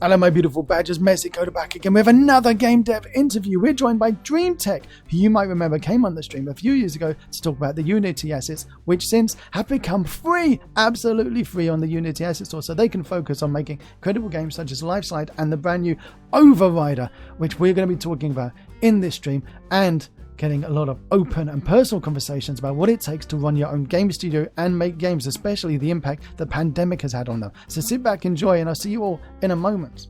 Hello, my beautiful badgers. Messi Coda back again with another game dev interview. We're joined by Dreamteck, who you might remember came on the stream a few years ago to talk about the Unity assets, which since have become free, absolutely free on the Unity Asset Store, so they can focus on making incredible games such as Lifeslide and the brand new Overrider, which we're going to be talking about in this stream, and getting a lot of open and personal conversations about what it takes to run your own game studio and make games, especially the impact the pandemic has had on them. So sit back, enjoy, and I'll see you all in a moment.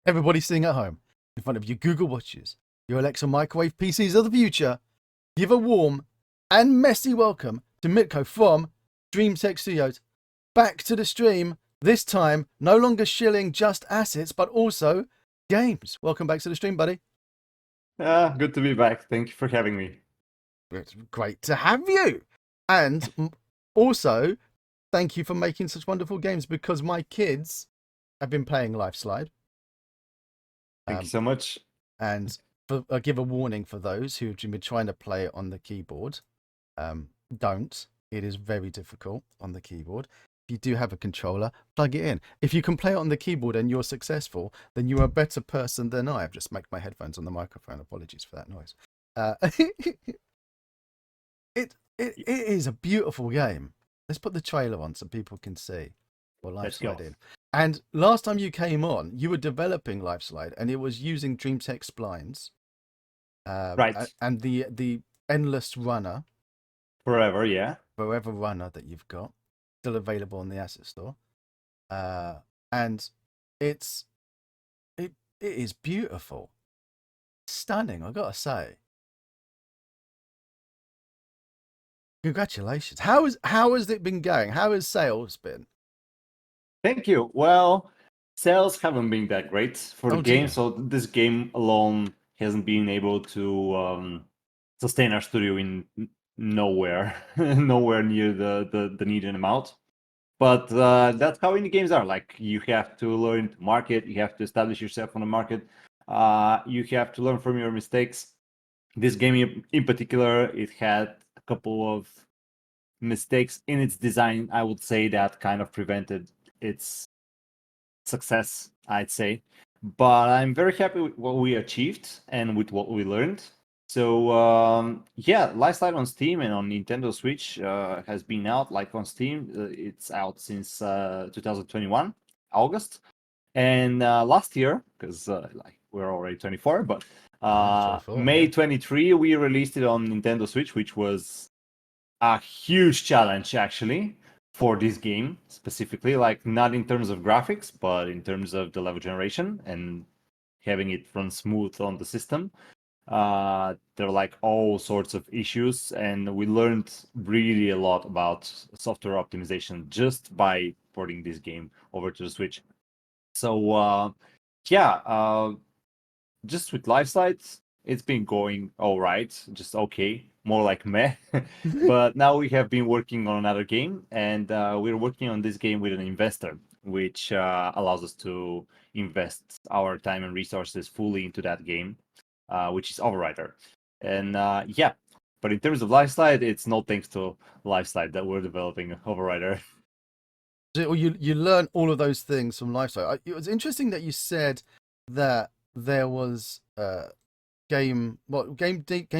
Everybody sitting at home in front of your Google Watches, your Alexa microwave PCs of the future, give a warm and messy welcome to Mitko from Dreamteck Studios. Back to the stream, this time no longer shilling just assets, but also games. Welcome back to the stream, buddy. Good to be back. Thank you for having me. It's great to have you. And also, thank you for making such wonderful games, because my kids have been playing Lifeslide. Thank you so much. And I'll give a warning for those who've been trying to play it on the keyboard. Don't. It is very difficult on the keyboard. If you do have a controller, plug it in. If you can play it on the keyboard and you're successful, then you're a better person than I. I've just smacked my headphones on the microphone. Apologies for that noise. It is a beautiful game. Let's put the trailer on so people can see what Lifeslide is. And last time you came on, you were developing Lifeslide, and it was using Dreamteck splines. Right. And the endless runner. Forever, yeah. Forever runner that you've got, still available on the asset store. And it is beautiful. Stunning, I gotta say. Congratulations. How has it been going? How has sales been? Thank you. Well, sales haven't been that great for the game, so this game alone hasn't been able to sustain our studio in nowhere near the needed amount. But that's how indie games are. Like, you have to learn to market, you have to establish yourself on the market, you have to learn from your mistakes. This game in particular, it had a couple of mistakes in its design, I would say, that kind of prevented its success, I'd say. But I'm very happy with what we achieved and with what we learned. So yeah, Lifeslide on Steam and on Nintendo Switch has been out. Like on Steam, it's out since 2021 August, and last year, because like we're already 24, but 24, May 23 we released it on Nintendo Switch, which was a huge challenge actually for this game specifically. Like, not in terms of graphics, but in terms of the level generation and having it run smooth on the system. There are like all sorts of issues, and we learned really a lot about software optimization just by porting this game over to the Switch. So yeah, just with Lifeslide, it's been going all right, just okay, more like meh. But now we have been working on another game, and we're working on this game with an investor, which allows us to invest our time and resources fully into that game. Which is Overrider. And yeah, but in terms of Lifeslide, it's no thanks to Lifeslide that we're developing Overrider. So you learn all of those things from Lifeslide. It was interesting that you said that there was game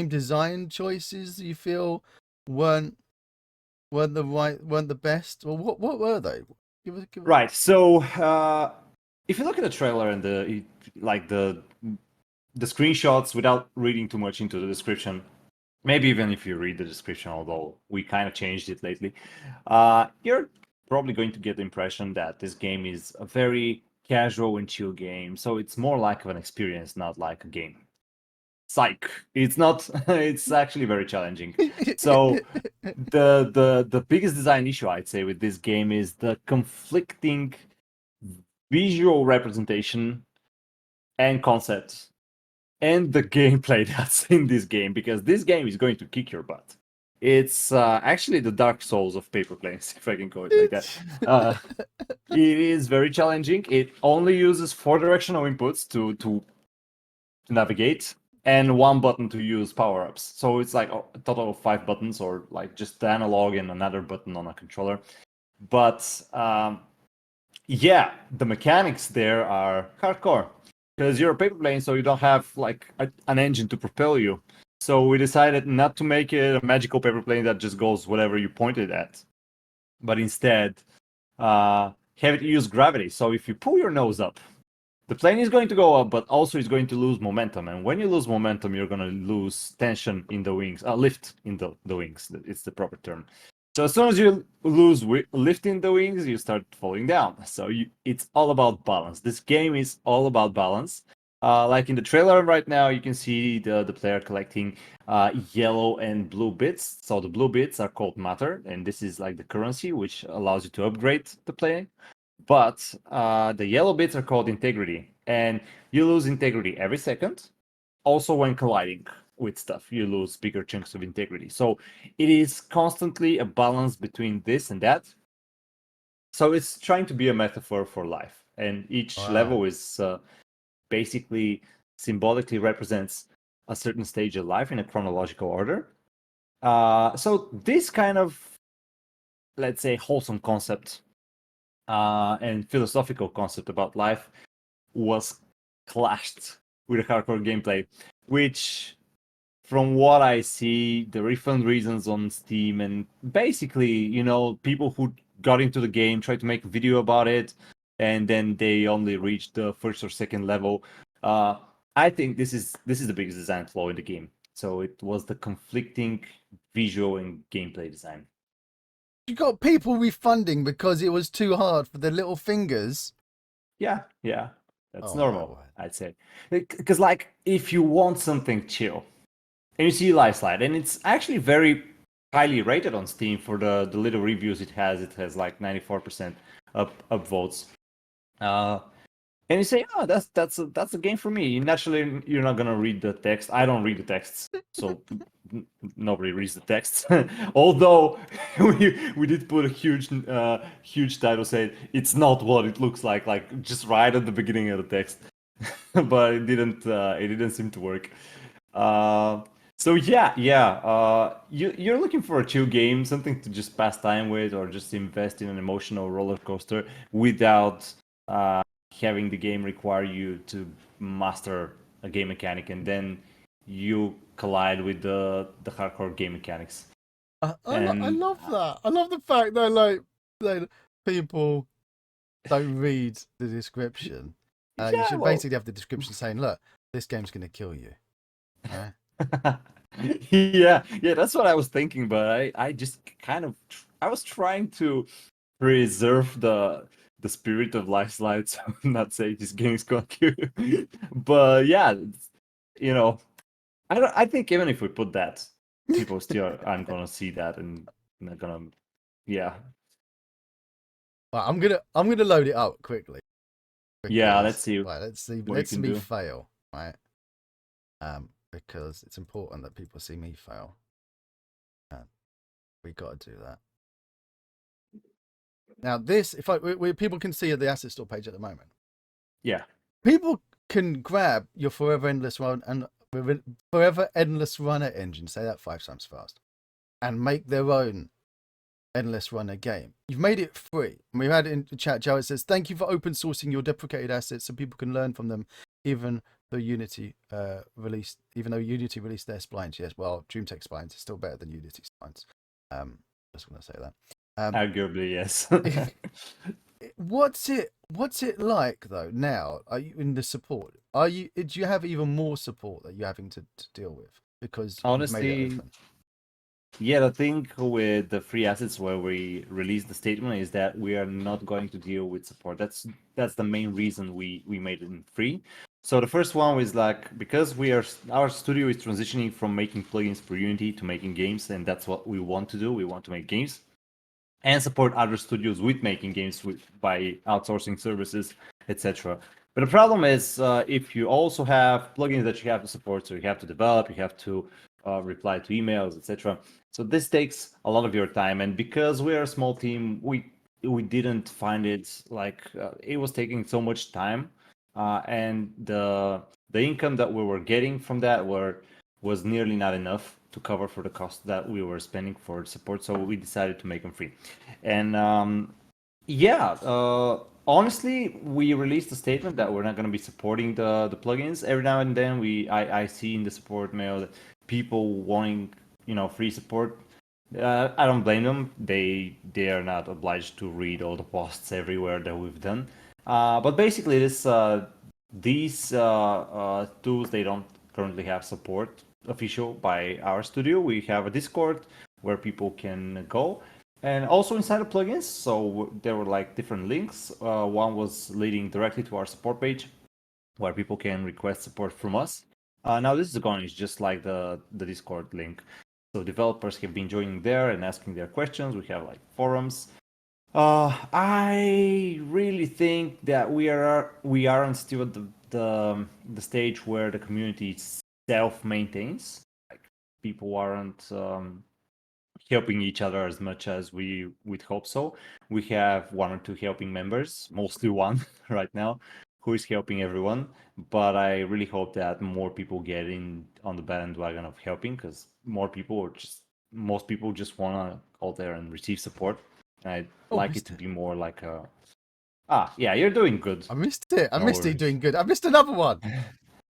design choices you feel weren't the best. Well, what were they? Right. So if you look at the trailer and the screenshots without reading too much into the description, maybe even if you read the description, although we kind of changed it lately, you're probably going to get the impression that this game is a very casual and chill game. So it's more like of an experience, not like a game. Psych. It's not. It's actually very challenging. So the biggest design issue, I'd say, with this game is the conflicting visual representation and concept and the gameplay that's in this game, because this game is going to kick your butt. It's actually the Dark Souls of paper planes, if I can call it like that. It is very challenging. It only uses 4 directional inputs to navigate. and one button to use power-ups. So it's like a total of 5 buttons, or like just the analog and another button on a controller. But yeah, the mechanics there are hardcore because you're a paper plane, so you don't have like an engine to propel you. So we decided not to make it a magical paper plane that just goes whatever you point it at, but instead have it use gravity. So if you pull your nose up, the plane is going to go up, but also it's going to lose momentum. And when you lose momentum, you're going to lose tension in the wings, lift in the wings. It's the proper term. So as soon as you lose lift in the wings, you start falling down. So it's all about balance. This game is all about balance. Like in the trailer right now, you can see the player collecting yellow and blue bits. So the blue bits are called matter, and this is like the currency, which allows you to upgrade the plane. But the yellow bits are called integrity, and you lose integrity every second. Also, when colliding with stuff, you lose bigger chunks of integrity. So it is constantly a balance between this and that. So it's trying to be a metaphor for life, and each level is basically symbolically represents a certain stage of life in a chronological order. So this kind of, let's say, wholesome concept and philosophical concept about life was clashed with a hardcore gameplay, which, from what I see, the refund reasons on Steam, and basically, people who got into the game tried to make a video about it, and then they only reached the first or second level. I think this is the biggest design flaw in the game. So it was the conflicting visual and gameplay design. You got people refunding because it was too hard for their little fingers. Yeah, that's normal, I'd say. Because, like, if you want something chill, and you see Life Slide, and it's actually very highly rated on Steam for the little reviews it has. It has like 94% up votes. And you say, oh, that's a game for me. Naturally, you're not gonna read the text. I don't read the texts, so nobody reads the texts. Although we did put a huge title saying it's not what it looks like just right at the beginning of the text, but it didn't seem to work. So yeah. You're looking for a chill game, something to just pass time with, or just invest in an emotional roller coaster without having the game require you to master a game mechanic, and then you collide with the hardcore game mechanics. I love that. I love the fact that people don't read the description. You should basically have the description saying, "Look, this game's going to kill you." Right? yeah, that's what I was thinking, but I just kind of I was trying to preserve the spirit of Life Slide, so not say this game is gonna kill you. But yeah, I think even if we put that, people still aren't gonna see that and not gonna. Yeah. Right, I'm gonna load it up quickly. Yeah, let's see. Right, let's see Can me do. fail. Right. Because it's important that people see me fail. We got to do that. Now, this, if people can see at the asset store page at the moment. Yeah. People can grab your Forever Endless Run and Forever Endless Runner engine. Say that 5 times fast, and make their own Endless Runner game. You've made it free. And we've had it in the chat. Joe, it says, "Thank you for open sourcing your deprecated assets so people can learn from them, even though Unity released their splines." Yes, well, Dreamteck splines is still better than Unity splines. Just want to say that. Arguably, yes. What's it like though now? Are you in the support? Do you have even more support that you're having to deal with because honestly, you've made it open? Yeah, the thing with the free assets where we release the statement is that we are not going to deal with support. That's the main reason we made it free. So the first one was like, because our studio is transitioning from making plugins for Unity to making games, and that's what we want to do. We want to make games and support other studios with making games by outsourcing services, etc. But the problem is, if you also have plugins that you have to support, so you have to develop, you have to reply to emails, etc. So this takes a lot of your time, and because we are a small team, we didn't find it like it was taking so much time, and the the income that we were getting from that was nearly not enough to cover for the cost that we were spending for support. So we decided to make them free. And yeah, honestly, we released a statement that we're not going to be supporting the plugins. Every now and then, I see in the support mail that people wanting free support. I don't blame them. They are not obliged to read all the posts everywhere that we've done. But basically, these tools, they don't currently have support official by our studio. We have a Discord where people can go, and also inside the plugins. So there were like different links. One was leading directly to our support page, where people can request support from us. Now this is going is just like the Discord link. So developers have been joining there and asking their questions. We have like forums. I really think that we aren't still at the stage where the community self-maintains. Like people aren't helping each other as much as we would hope so. We have one or two helping members, mostly one right now, who is helping everyone. But I really hope that more people get in on the bandwagon of helping, because most people just want to go there and receive support. I'd like it to be more like a yeah, you're doing good. I missed it. I No missed it worries. doing good. I missed another one.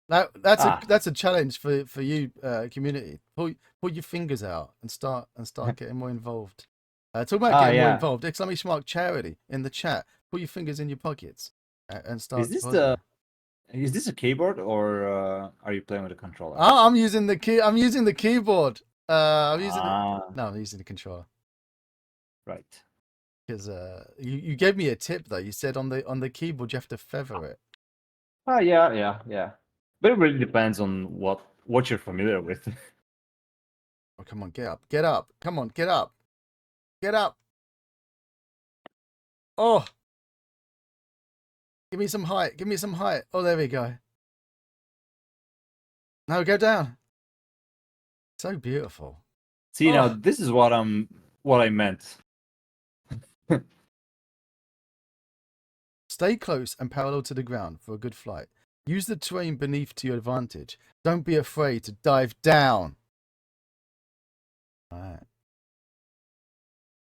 That's a challenge for you, community. Pull your fingers out and start getting more involved. Talk about getting more involved. Exclamation mark charity in the chat. Put your fingers in your pockets and start. Is this a keyboard, or are you playing with a controller? Oh, I'm using the key. I'm using the keyboard. I'm using I'm using the controller. Right. Because you gave me a tip though. You said on the keyboard you have to feather it. Oh yeah. But it really depends on what you're familiar with. Oh, come on, get up. Come on, get up. Get up. Oh. Give me some height. Oh, there we go. No, go down. So beautiful. See, now this is what I meant. Stay close and parallel to the ground for a good flight. Use the terrain beneath to your advantage. Don't be afraid to dive down. All right.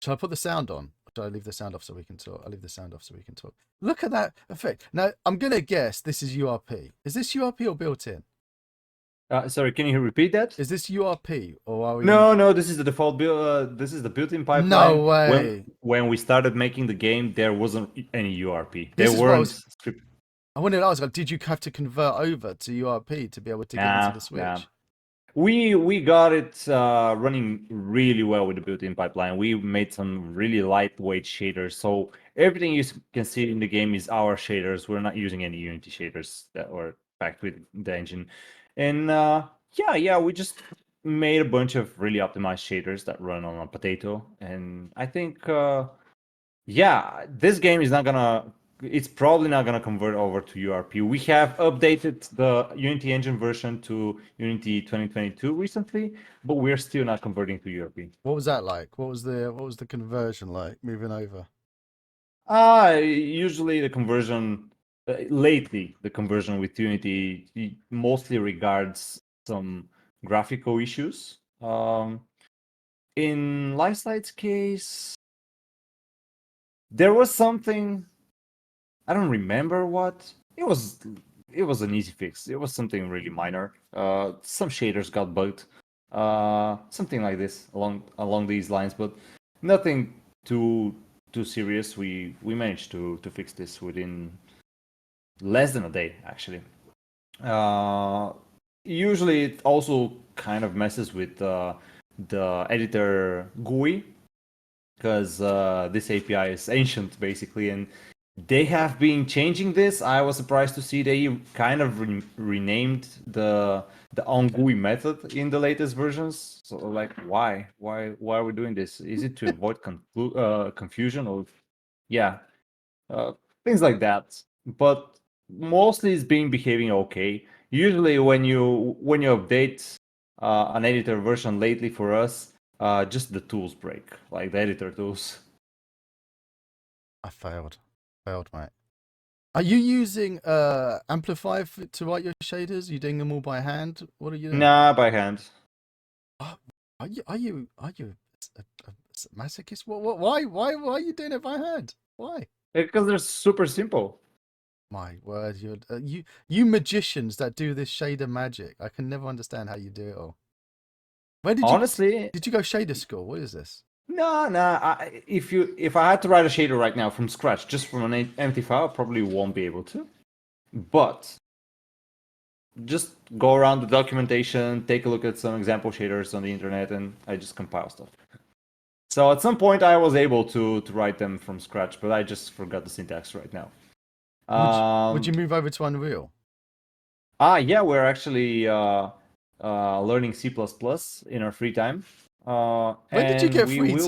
Shall I put the sound on? Or shall I leave the sound off so we can talk? I'll leave the sound off so we can talk. Look at that effect. Now, I'm going to guess this is URP. Is this URP or built in? Sorry, can you repeat that? Is this URP or are we? No, this is the default build. This is the built-in pipeline. No way. When we started making the game, there wasn't any URP. This there is weren't script. I wanted to ask, did you have to convert over to URP to be able to get into the Switch? Nah. We got it running really well with the built-in pipeline. We made some really lightweight shaders, so everything you can see in the game is our shaders. We're not using any Unity shaders that were packed with the engine. And yeah, we just made a bunch of really optimized shaders that run on a potato. And I think yeah, this game is not gonna. It's probably not gonna convert over to URP. We have updated the Unity engine version to Unity 2022 recently, but we're still not converting to URP. What was that like? What was the conversion like moving over? Usually the conversion lately the conversion with Unity mostly regards some graphical issues. In Lightsight's case, there was something. I don't remember what. It was an easy fix. It was something really minor. Some shaders got bugged. Something like this along these lines, but nothing too serious. We managed to fix this within less than a day, actually. Usually it also kind of messes with the editor GUI, because this API is ancient basically, and they have been changing this. I was surprised to see they kind of renamed the onGUI method in the latest versions. So like, why are we doing this? Is it to avoid confusion, or yeah, things like that? But mostly it's been behaving okay. Usually when you update an editor version lately for us, just the tools break, like the editor tools. I failed, mate. Are you using Amplify to write your shaders? Are you doing them all by hand? What are you doing? Nah, by hand. Oh, are you a masochist? Why are you doing it by hand? Why? Because they're super simple. My word, you magicians that do this shader magic. I can never understand how you do it all. Where Honestly, did you go shader school? What is this? no, no. If I had to write a shader right now from scratch, just from an empty file, I probably won't be able to. But just go around the documentation, take a look at some example shaders on the internet, and I just compile stuff. So at some point, I was able to write them from scratch, but I just forgot the syntax right now. Would you move over to Unreal? Yeah, we're actually learning C++ in our free time. When did you And get we free will be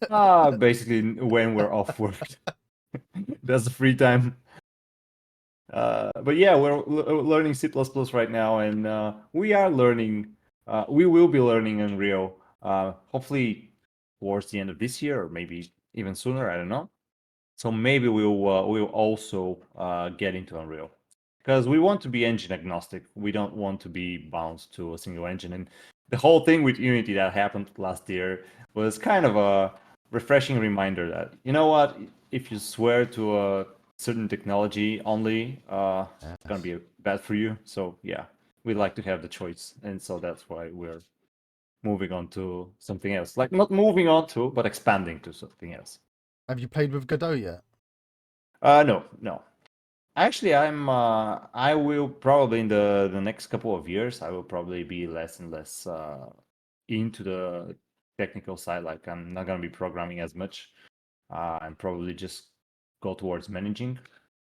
time? basically when we're off work. That's the free time. But yeah, we're learning C++ right now, and we are learning. We will be learning Unreal. Hopefully towards the end of this year, or maybe even sooner. I don't know. So maybe we'll also get into Unreal, because we want to be engine agnostic. We don't want to be bound to a single engine. And the whole thing with Unity that happened last year was kind of a refreshing reminder that, you know what, if you swear to a certain technology only, it's gonna be bad for you. So yeah, we like to have the choice, and so that's why we're moving on to something else. Like, not moving on to, but expanding to something else. Have you played with Godot yet? No, no. Actually, I will probably in the next couple of years, I will probably be less and less into the technical side. Like, I'm not gonna be programming as much. And probably just go towards managing,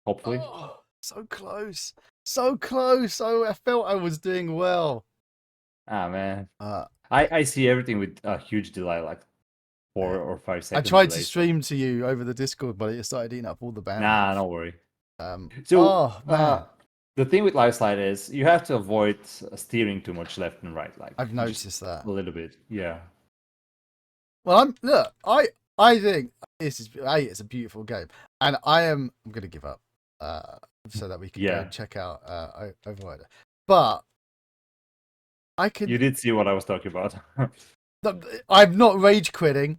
hopefully. Oh, so close, so close. Oh, I felt I was doing well. Ah, man, Uh, I see everything with a huge delay, like yeah. 4 or 5 I second tried to delay. So stream to you over the Discord, but it started eating up all the bandwidth. nah, don't worry. So Oh man, the thing with live slide is you have to avoid steering too much left and right, like I've just noticed that. a little bit. Yeah. Well, I think it's a beautiful game, and I'm gonna give up, so that we can go Yeah. and check out Overrider. But I You can. did see what I was talking about. I'm not rage quitting.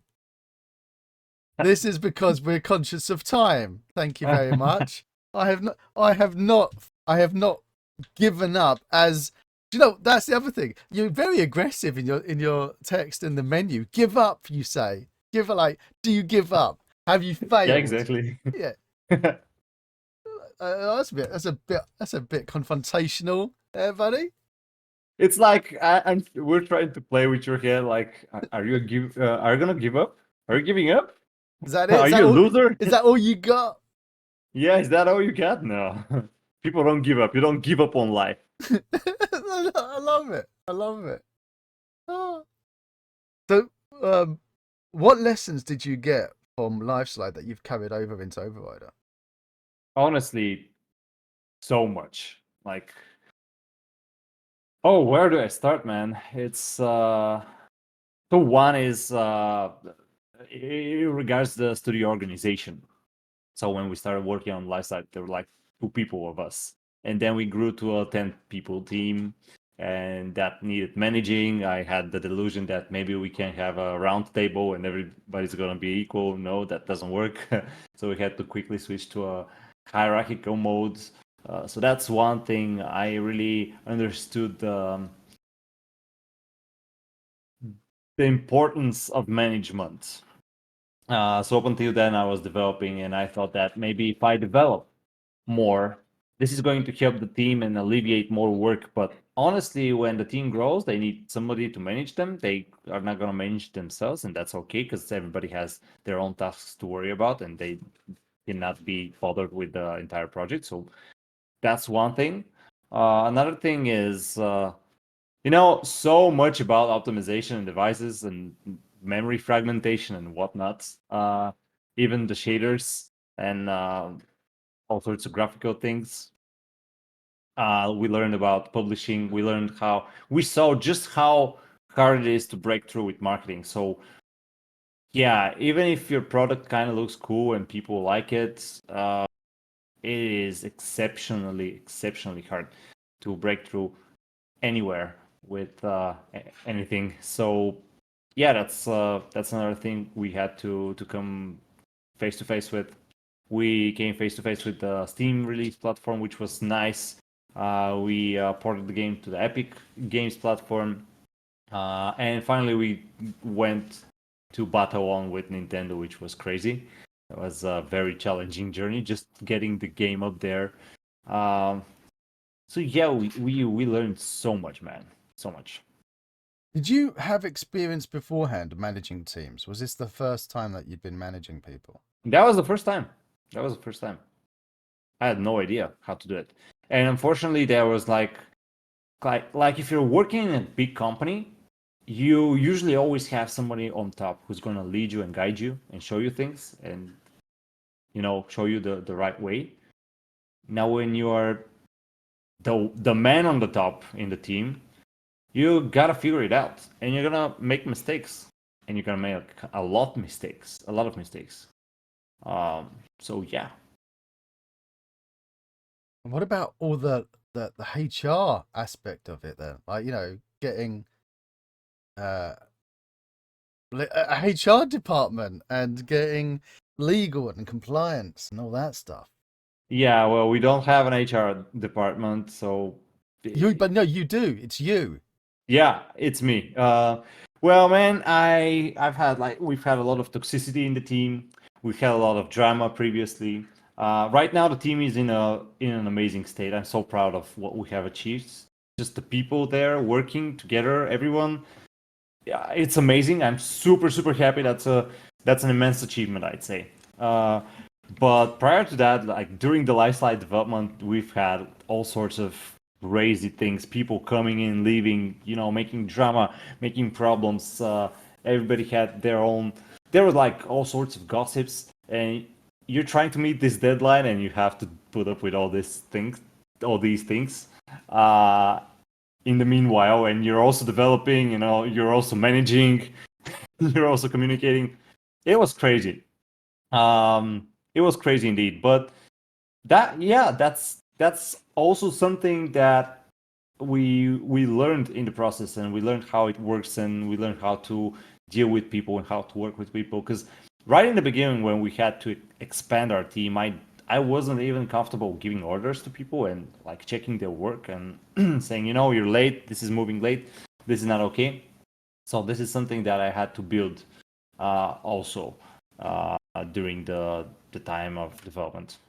This is because we're conscious of time. Thank you very much. I have not. I have not. I have not given up. As you know, that's the other thing. You're very aggressive in your text in the menu. Give up, you say. Give it like. Do you give up? Have you Yeah, failed? exactly. Yeah. That's a bit confrontational, there, buddy. It's like we're trying to play with your head. Like, are you are you gonna give up? Are you giving up? Is that it? Are you a loser? Is that all you got? Yeah, is that all you got? No. People don't give up. You don't give up on life. I love it. I love it. Oh. So, what lessons did you get from Lifeslide that you've carried over into Overrider? Honestly, so much. Like, oh, where do I start, man? It's so one is in regards the studio organization. So when we started working on Lifeside, there were like 2 people of us, and then we grew to a 10 people team, and that needed managing. I had the delusion that maybe we can have a round table and everybody's gonna be equal. No, that doesn't work. So we had to quickly switch to a hierarchical mode. So that's one thing I really understood. The importance of management. So up until then, I was developing, and I thought that maybe if I develop more, this is going to help the team and alleviate more work. But honestly, when the team grows, they need somebody to manage them. They are not going to manage themselves, and that's okay because everybody has their own tasks to worry about, and they cannot be bothered with the entire project. So that's one thing. Another thing is, so much about optimization and devices and memory fragmentation and whatnot. Even the shaders and all sorts of graphical things. We learned about publishing. We saw just how hard it is to break through with marketing. So yeah, even if your product kind of looks cool and people like it, it is exceptionally hard to break through anywhere with anything. So yeah, that's another thing we had to come face to face with. We came face to face with the Steam release platform, which was nice. We ported the game to the Epic Games platform, and finally we went to battle on with Nintendo, which was crazy. It was a very challenging journey, just getting the game up there. So yeah, we learned so much, man, so much. Did you have experience beforehand managing teams? Was this the first time that you'd been managing people? That was the first time. That was the first time. I had no idea how to do it, and unfortunately, there was like if you're working in a big company, you usually always have somebody on top who's going to lead you and guide you and show you things and show you the right way. Now when you are the man on the top in the team, you gotta figure it out, and you're gonna make mistakes, and you're gonna make a lot of mistakes. So yeah. What about all the HR aspect of it then? Like, getting a HR department and getting legal and compliance and all that stuff. Yeah, well, we don't have an HR department, so But no, you do. It's you. yeah, it's me. Well, man, we've had a lot of toxicity in the team. We've had a lot of drama previously. Right now, the team is in an amazing state. I'm so proud of what we have achieved. Just the people there working together, everyone. Yeah, it's amazing. I'm super happy. That's an immense achievement, I'd say. But prior to that, like during the lifestyle development, we've had all sorts of crazy things. People coming in, leaving, making drama, making problems. Everybody had their own. There were like all sorts of gossips, and you're trying to meet this deadline, and you have to put up with all these things. In the meanwhile, and you're also developing. You're also managing. You're also communicating. It was crazy. It was crazy indeed, but that's also something that we learned in the process, and we learned how it works, and we learned how to deal with people and how to work with people. Because right in the beginning, when we had to expand our team, I wasn't even comfortable giving orders to people and like checking their work and saying, you're late, this is moving late, this is not okay. So this is something that I had to build also during the time of development.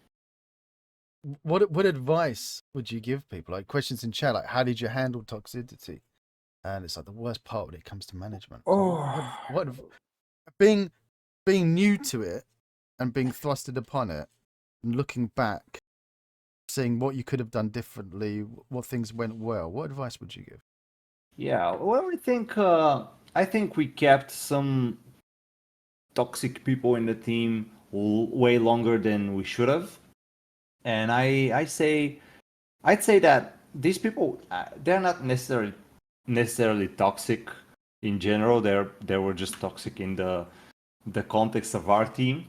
What advice would you give people? Like questions in chat, like how did you handle toxicity? And it's like the worst part when it comes to management. What being new to it and being thrusted upon it and looking back, seeing what you could have done differently, what things went well. What advice would you give? Yeah, well, I think we kept some toxic people in the team way longer than we should have, and I'd say that these people they're not necessarily toxic in general. They were just toxic in the context of our team.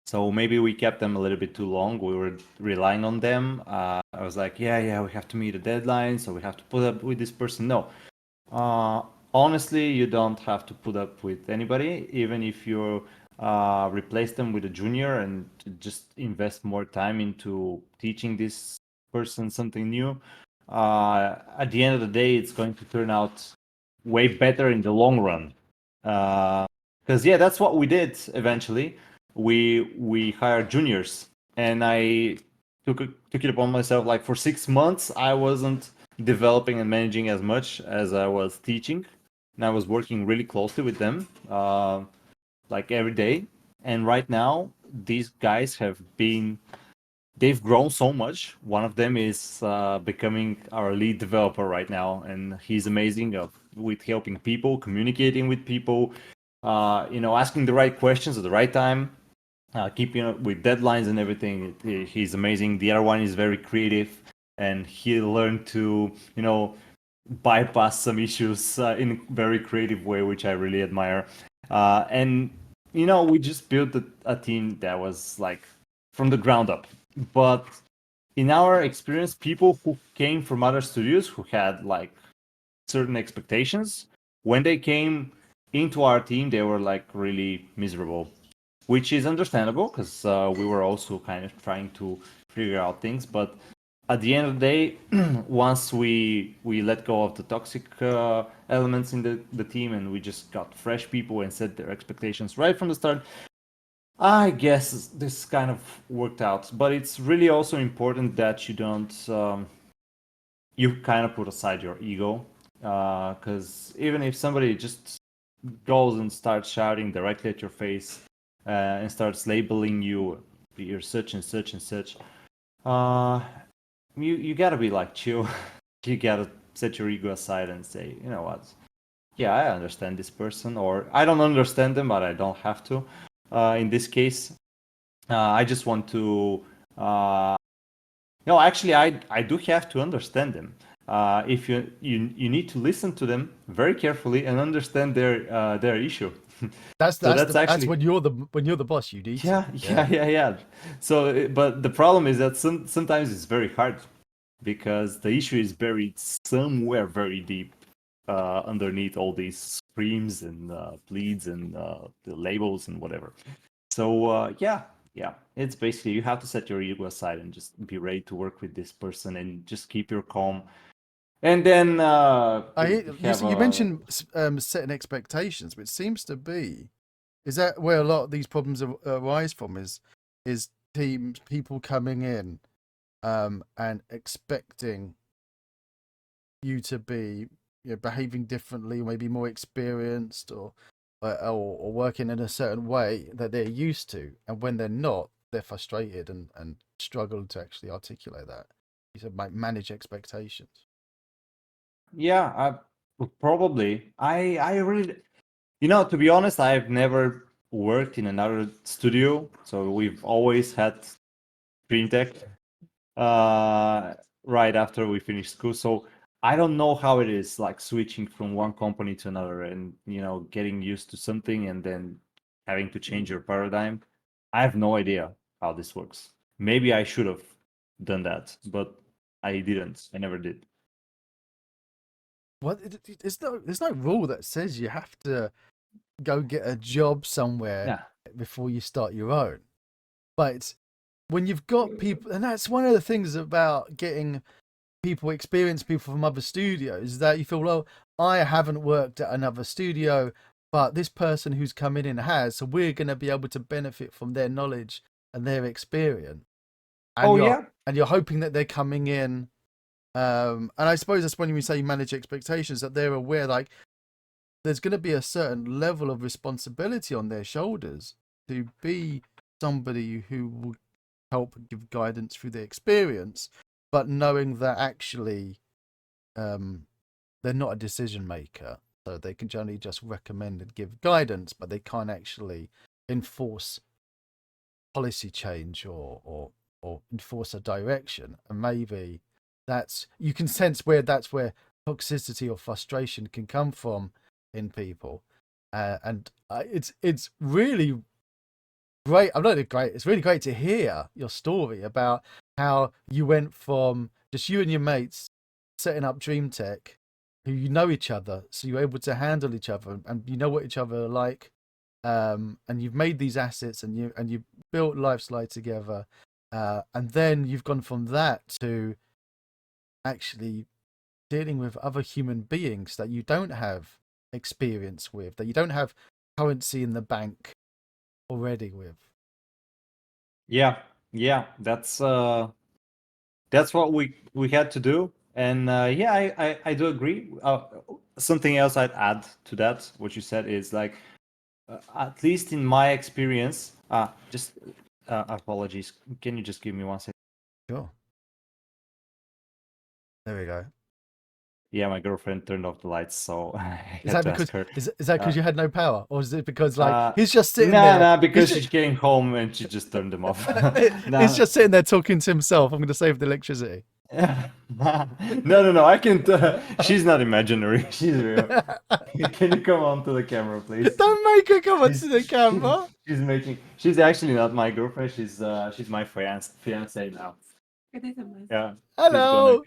So maybe we kept them a little bit too long. We were relying on them. I was like, yeah, we have to meet a deadline, so we have to put up with this person. No, honestly, you don't have to put up with anybody, even if you replace them with a junior and just invest more time into teaching this person something new. At the end of the day, it's going to turn out way better in the long run. Because yeah, that's what we did eventually. We hired juniors, and I took it upon myself. Like for 6 months, I wasn't developing and managing as much as I was teaching, and I was working really closely with them, like every day. And right now, these guys they've grown so much. One of them is becoming our lead developer right now, and he's amazing with helping people, communicating with people, asking the right questions at the right time, keeping up with deadlines and everything. He's amazing. The other one is very creative, and he learned to, bypass some issues in a very creative way, which I really admire. And we just built a team that was like from the ground up. but in our experience, people who came from other studios who had like certain expectations, when they came into our team, they were like really miserable, which is understandable because we were also kind of trying to figure out things. But at the end of the day, once we let go of the toxic elements in the team and we just got fresh people and set their expectations right from the start, I guess this kind of worked out. But it's really also important that you don't you kind of put aside your ego, because even if somebody just goes and starts shouting directly at your face and starts labeling you, you're such and such and such, you gotta be like chill. You gotta set your ego aside and say, you know what, yeah, I understand this person, or I don't understand them, but I don't have to. In this case, I just want to no, actually, I do have to understand them. If you need to listen to them very carefully and understand their issue. That's So that's that's the that's actually, when you're the boss, you need to. yeah. So, but the problem is that sometimes it's very hard because the issue is buried somewhere very deep underneath all these screams and pleads and the labels and whatever. So yeah, it's basically you have to set your ego aside and just be ready to work with this person and just keep your calm. And then have You a mentioned setting expectations, which seems to be is that where a lot of these problems arise from is teams people coming in and expecting you to be behaving differently, maybe more experienced or working in a certain way that they're used to, and when they're not, they're frustrated and struggle to actually articulate that. You said manage expectations. yeah, probably. I really, to be honest, I've never worked in another studio, so we've always had Dreamteck right after we finished school. So I don't know how it is like switching from one company to another and getting used to something and then having to change your paradigm. I have no idea how this works. Maybe I should have done that, but I didn't. I never did. Well, there's no rule that says you have to go get a job somewhere Yeah. before you start your own. But when you've got people, and that's one of the things about getting experienced people from other studios, that you feel, well, I haven't worked at another studio, but this person who's coming in has, so we're going to be able to benefit from their knowledge and their experience. And Oh yeah. you're hoping that they're coming in. And I suppose that's when you say manage expectations, that they're aware, like, there's going to be a certain level of responsibility on their shoulders to be somebody who will help give guidance through their experience, but knowing that actually they're not a decision maker, so they can generally just recommend and give guidance, but they can't actually enforce policy change or enforce a direction. And maybe you can sense where toxicity or frustration can come from in people, and it's really great. I'm not great. It's really great to hear your story about how you went from just you and your mates setting up Dreamteck, who you know each other, so you're able to handle each other and you know what each other are like, and you've made these assets and you built Lifeslide together, and then you've gone from that to actually dealing with other human beings that you don't have experience with, that you don't have currency in the bank already with. Yeah, that's what we had to do. And yeah, I do agree. Something else I'd add to that, what you said, is like, at least in my experience, just apologies. Can you just give me 1 second? Sure. There we go. Yeah, my girlfriend turned off the lights, so I Is had that to because ask her. is that because you had no power, or is it because like Uh, he's just sitting no, there? no, because she came home and she just turned them off. He's No, just sitting there talking to himself. I'm going to save the electricity. No. I can't. She's not imaginary. She's real. Can you come on to the camera, please? Don't make her come onto the camera. She's making. She's actually not my girlfriend. She's my fiance now. Yeah. She's gonna. Hello.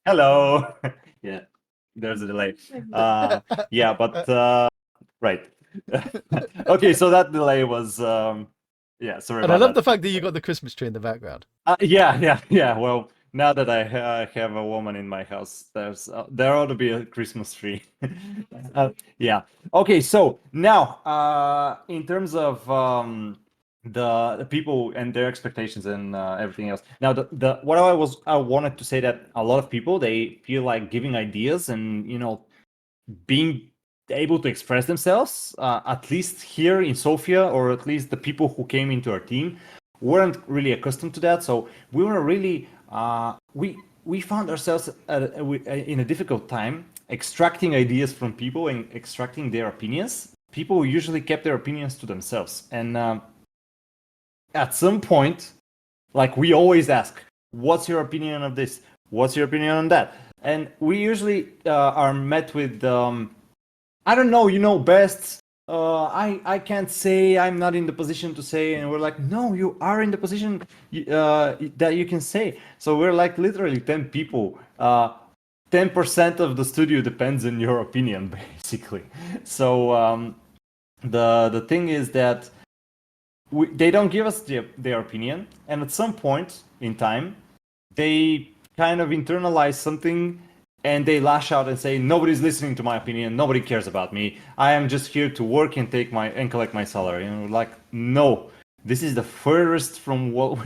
Hello. Yeah. There's a delay. Yeah, but right. Okay, so that delay was. Yeah, sorry And I about love that. the fact that you got the Christmas tree in the background. Yeah. Well, now that I have a woman in my house, there ought to be a Christmas tree. Yeah. Okay. So now, in terms of the people and their expectations and everything else. Now, the what I wanted to say that a lot of people, they feel like giving ideas and being able to express themselves, at least here in Sofia, or at least the people who came into our team weren't really accustomed to that. So we were really we found ourselves in a difficult time extracting ideas from people and extracting their opinions. People usually kept their opinions to themselves, and at some point, like we always ask, "What's your opinion of this? What's your opinion on that?" And we usually are met with I don't know, you know best. I can't say, I'm not in the position to say, and we're like, no, you are in the position that you can say. So we're like literally 10 people. 10% of the studio depends on your opinion, basically. So the thing is that they don't give us their opinion, and at some point in time, they kind of internalize something and they lash out and say, nobody's listening to my opinion, nobody cares about me, I am just here to work and collect my salary. And we're like, no, this is the furthest from what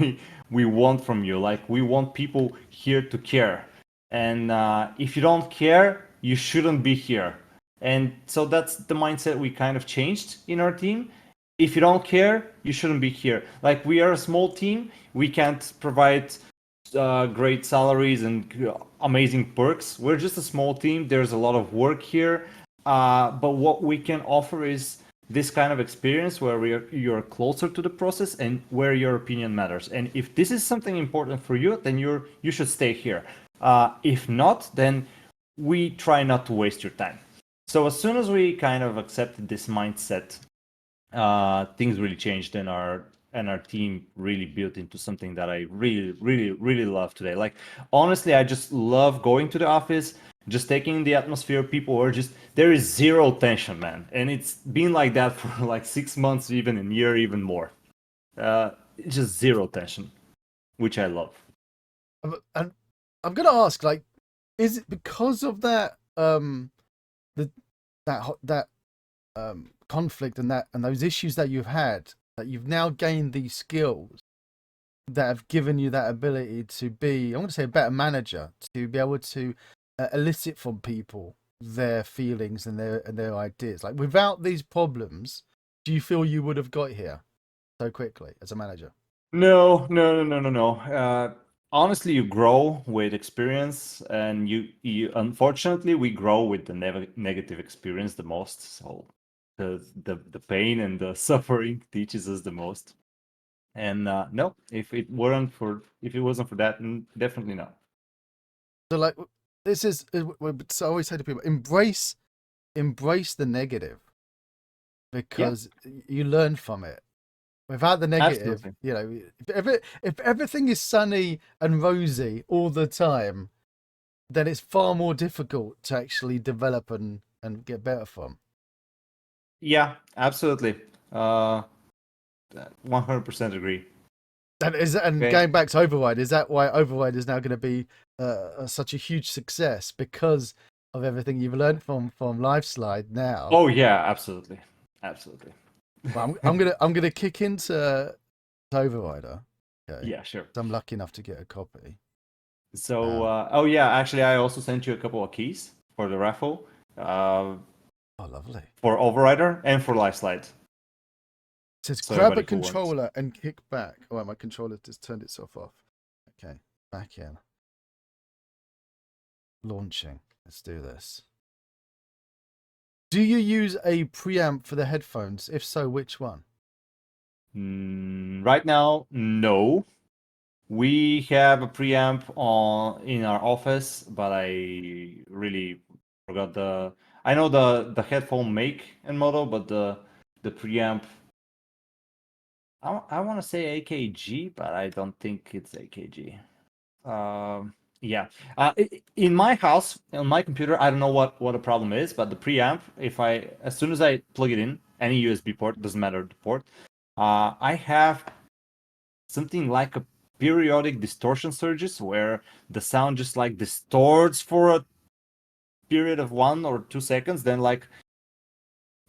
we want from you. Like, we want people here to care, and if you don't care, you shouldn't be here. And so that's the mindset we kind of changed in our team. If you don't care, you shouldn't be here. Like, we are a small team, we can't provide great salaries and amazing perks. We're just a small team. There's a lot of work here, but what we can offer is this kind of experience where you're closer to the process and where your opinion matters. And if this is something important for you, then you should stay here. If not, then we try not to waste your time. So as soon as we kind of accepted this mindset, things really changed, and our team really built into something that I really love today. Like, honestly, I just love going to the office, just taking in the atmosphere. People are just, there is zero tension, man, and it's been like that for like 6 months, even a year, even more. It's just zero tension, which I love. And I'm gonna ask, like, is it because of that that conflict and those issues that you've had, that you've now gained these skills that have given you that ability to be, I want to say, a better manager, to be able to elicit from people their feelings and their ideas? Like, without these problems, do you feel you would have got here so quickly as a manager? No. Honestly, you grow with experience, and you unfortunately we grow with the negative experience the most. So the pain and the suffering teaches us the most. And no, if it wasn't for that, definitely not. So, like, this is, so I always say to people, embrace the negative, Yeah, because you learn from it. Without the negative, absolutely. if everything is sunny and rosy all the time, then it's far more difficult to actually develop and get better from. Yeah, absolutely. 100% agree. And Okay. going back to Override, is that why Override is now going to be such a huge success, because of everything you've learned from Live Slide now? Oh yeah, absolutely. Well, I'm gonna kick into Overrider. Okay, Yeah, sure. so I'm lucky enough to get a copy. So, oh yeah, actually, I also sent you a couple of keys for the raffle, Oh, lovely. for Overrider and for Life Slide. It says So grab a everybody who wants. controller and kick back. Oh, right, my controller just turned itself off. Okay, back in. Launching. Let's do this. Do you use a preamp for the headphones? If so, which one? Right now, no. We have a preamp in our office, but I really forgot the. I know the headphone make and model, but the preamp. I want to say AKG, but I don't think it's AKG. Yeah. In my house, on my computer, I don't know what the problem is, but the preamp, as soon as I plug it in, any USB port, doesn't matter the port, I have something like a periodic distortion surges where the sound just like distorts for a period of 1 or 2 seconds, then like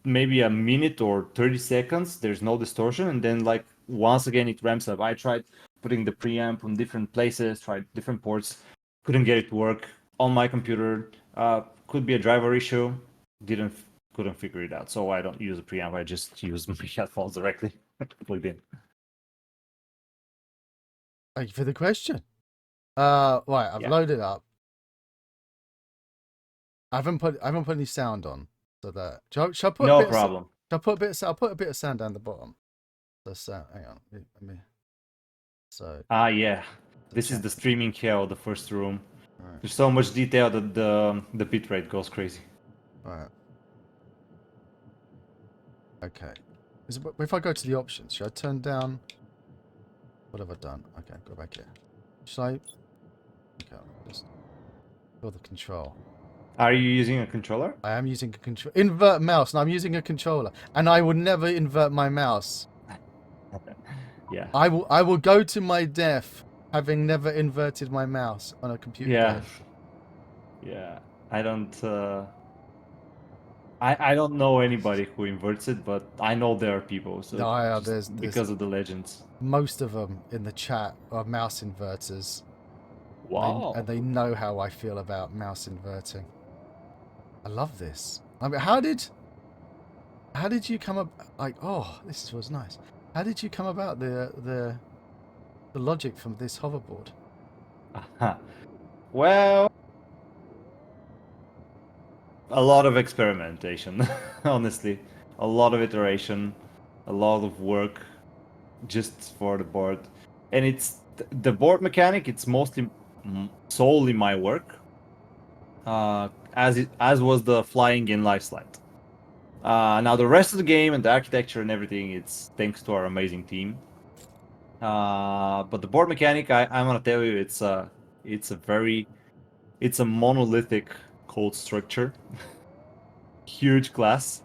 maybe a minute or 30 seconds, there's no distortion, and then like once again it ramps up. I tried putting the preamp on different places, tried different ports, couldn't get it to work on my computer. Could be a driver issue. Couldn't figure it out. So I don't use a preamp. I just use my headphones directly plugged in. Thank you for the question. Right, I've loaded up. I haven't put any sound on, so that shall I put no a bit problem. I'll put a bit of sound down the bottom. The sound. Hang on, let me. So. Yeah. This is the streaming hell, the first room. Right. There's so much detail that the bitrate goes crazy. Right. Okay. If I go to the options, should I turn down? What have I done? Okay, go back here. Should I? Okay, just for the control. Are you using a controller? I am using a control. Invert mouse, and I'm using a controller, and I would never invert my mouse. Yeah. I will go to my death having never inverted my mouse on a computer game. Yeah. I don't. I don't know anybody who inverts it, but I know there are people. So No, because of the legends. Most of them in the chat are mouse inverters. Wow. And they know how I feel about mouse inverting. I love this. I mean, how did you come up? Like, oh, this was nice. How did you come about the logic from this hoverboard? Well, a lot of experimentation, honestly. A lot of iteration, a lot of work just for the board. And it's the board mechanic, it's mostly solely my work. As was the flying in life slide. Now the rest of the game and the architecture and everything, it's thanks to our amazing team. But the board mechanic, I'm gonna tell you, it's a monolithic code structure, huge class.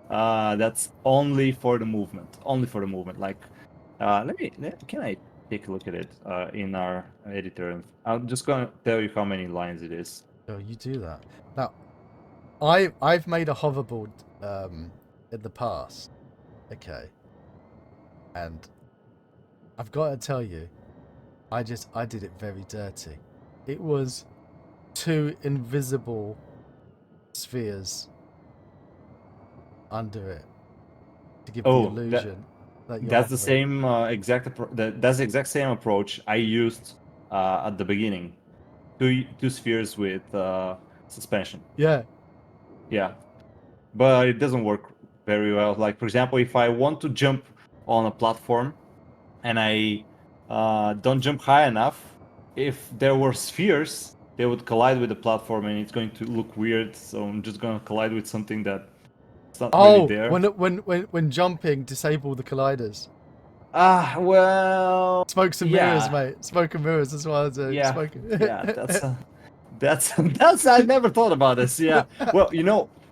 That's only for the movement. Like, can I take a look at it in our editor? I'm just gonna tell you how many lines it is. Oh, you do that. Now, I've made a hoverboard in the past. Okay. And I've got to tell you, I did it very dirty. It was 2 invisible spheres under it to give the illusion that you're that's the hovering. same that's the exact same approach I used at the beginning. Two spheres with suspension. Yeah. But it doesn't work very well. Like, for example, if I want to jump on a platform and I don't jump high enough, if there were spheres, they would collide with the platform and it's going to look weird. So I'm just going to collide with something that's not really there. When jumping, disable the colliders. Well, Smokes and mirrors, mate. Smoke and mirrors as well as that's I never thought about this. Yeah. Well,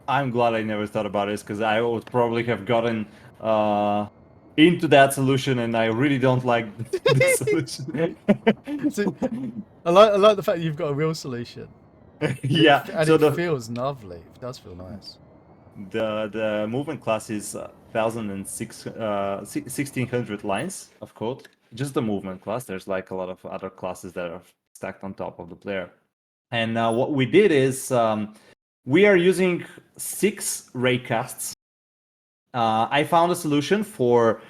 I'm glad I never thought about this because I would probably have gotten into that solution, and I really don't like the solution. I like the fact you've got a real solution. Yeah, it feels lovely. It does feel nice. The movement class is 1,600 lines of code. Just the movement class. There's like a lot of other classes that are stacked on top of the player. And what we did is we are using 6 raycasts. I found a solution for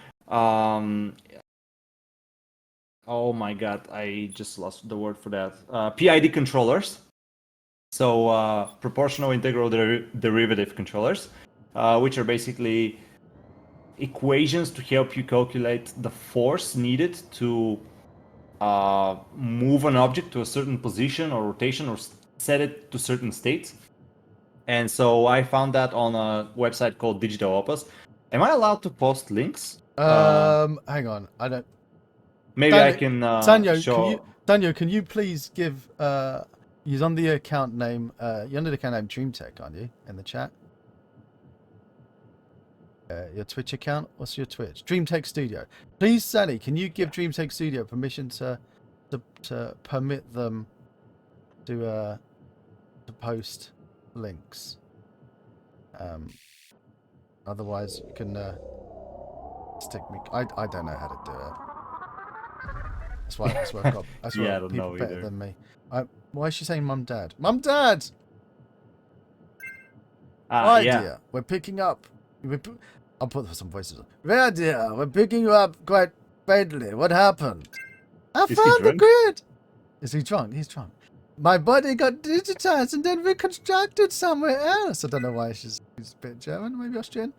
oh my god, I just lost the word for that. PID controllers. So proportional integral derivative controllers, which are basically equations to help you calculate the force needed to move an object to a certain position or rotation or set it to certain states. And so I found that on a website called Digital Opus. Am I allowed to post links? Hang on. I don't. Maybe Daniel, I can show. Daniel, can you please give he's on the account name you're under the account name Dreamteck, aren't you? In the chat. Your Twitch account? What's your Twitch? Dreamteck Studio. Please, Sally, can you give Dreamteck Studio permission to permit them to post links? Otherwise you can stick me. I don't know how to do it. That's why I've got. That's why I don't people know better either. than me. Why is she saying mum dad? Mum dad. Right, Yeah. dear. We're picking up. I'll put some voices on. Right, dear. We're picking you up quite badly. What happened? I Is he found the drunk? grid. Is he drunk? He's drunk. My body got digitized and then reconstructed somewhere else. I don't know why she's a bit German, maybe Austrian.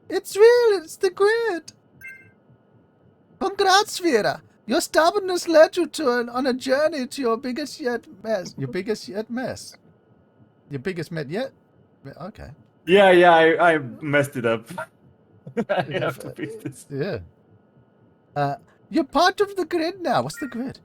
It's real. It's the grid. Congrats, Vera. Your stubbornness led you on a journey to your biggest yet mess. Your biggest yet mess. Your biggest met yet? Okay. Yeah, I messed it up. I have to fix this. Yeah. You're part of the grid now. What's the grid?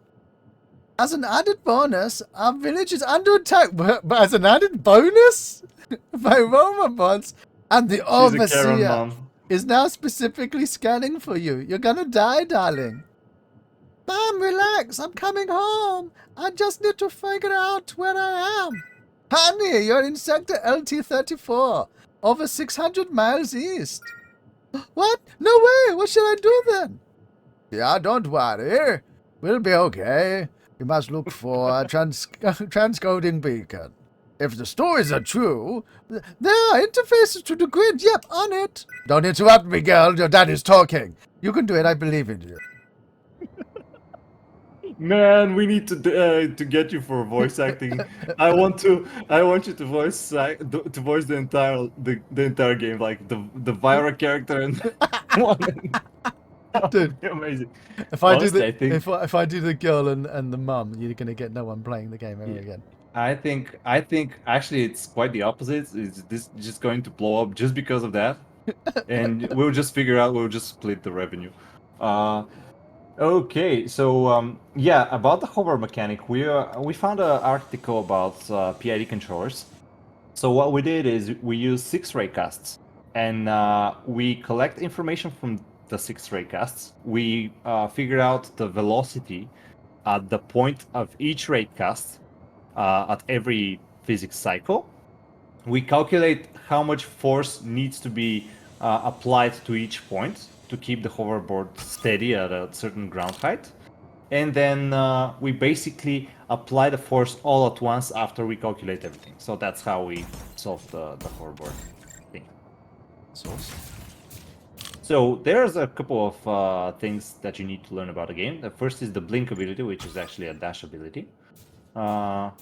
As an added bonus, our village is under attack. But as an added bonus? By robots. And the She's a Karen overseer mom. is now specifically scanning for you. You're gonna die, darling. Mom, relax. I'm coming home. I just need to figure out where I am. Honey, you're in sector LT34. Over 600 miles east. What? No way. What should I do then? Yeah, don't worry. We'll be okay. You must look for a transcoding beacon. If the stories are true, there are interfaces to the grid. Yep, on it. Don't interrupt me, girl. Your dad is talking. You can do it. I believe in you. Man, we need to get you for voice acting. I want you to voice the entire game, like the Vira character and one. Dude, Amazing. If I Honestly, do I think if I do the girl and the mum, you're gonna get no one playing the game ever again. I think actually it's quite the opposite. It's this just going to blow up just because of that, and we'll just split the revenue. Okay, so yeah, about the hover mechanic, we found an article about PID controllers. So what we did is we use 6 raycasts, and we collect information from the 6 raycasts. We figure out the velocity at the point of each raycast at every physics cycle. We calculate how much force needs to be applied to each point to keep the hoverboard steady at a certain ground height. And then we basically apply the force all at once after we calculate everything. So that's how we solve the hoverboard thing. So there's a couple of things that you need to learn about the game. The first is the blink ability, which is actually a dash ability. I've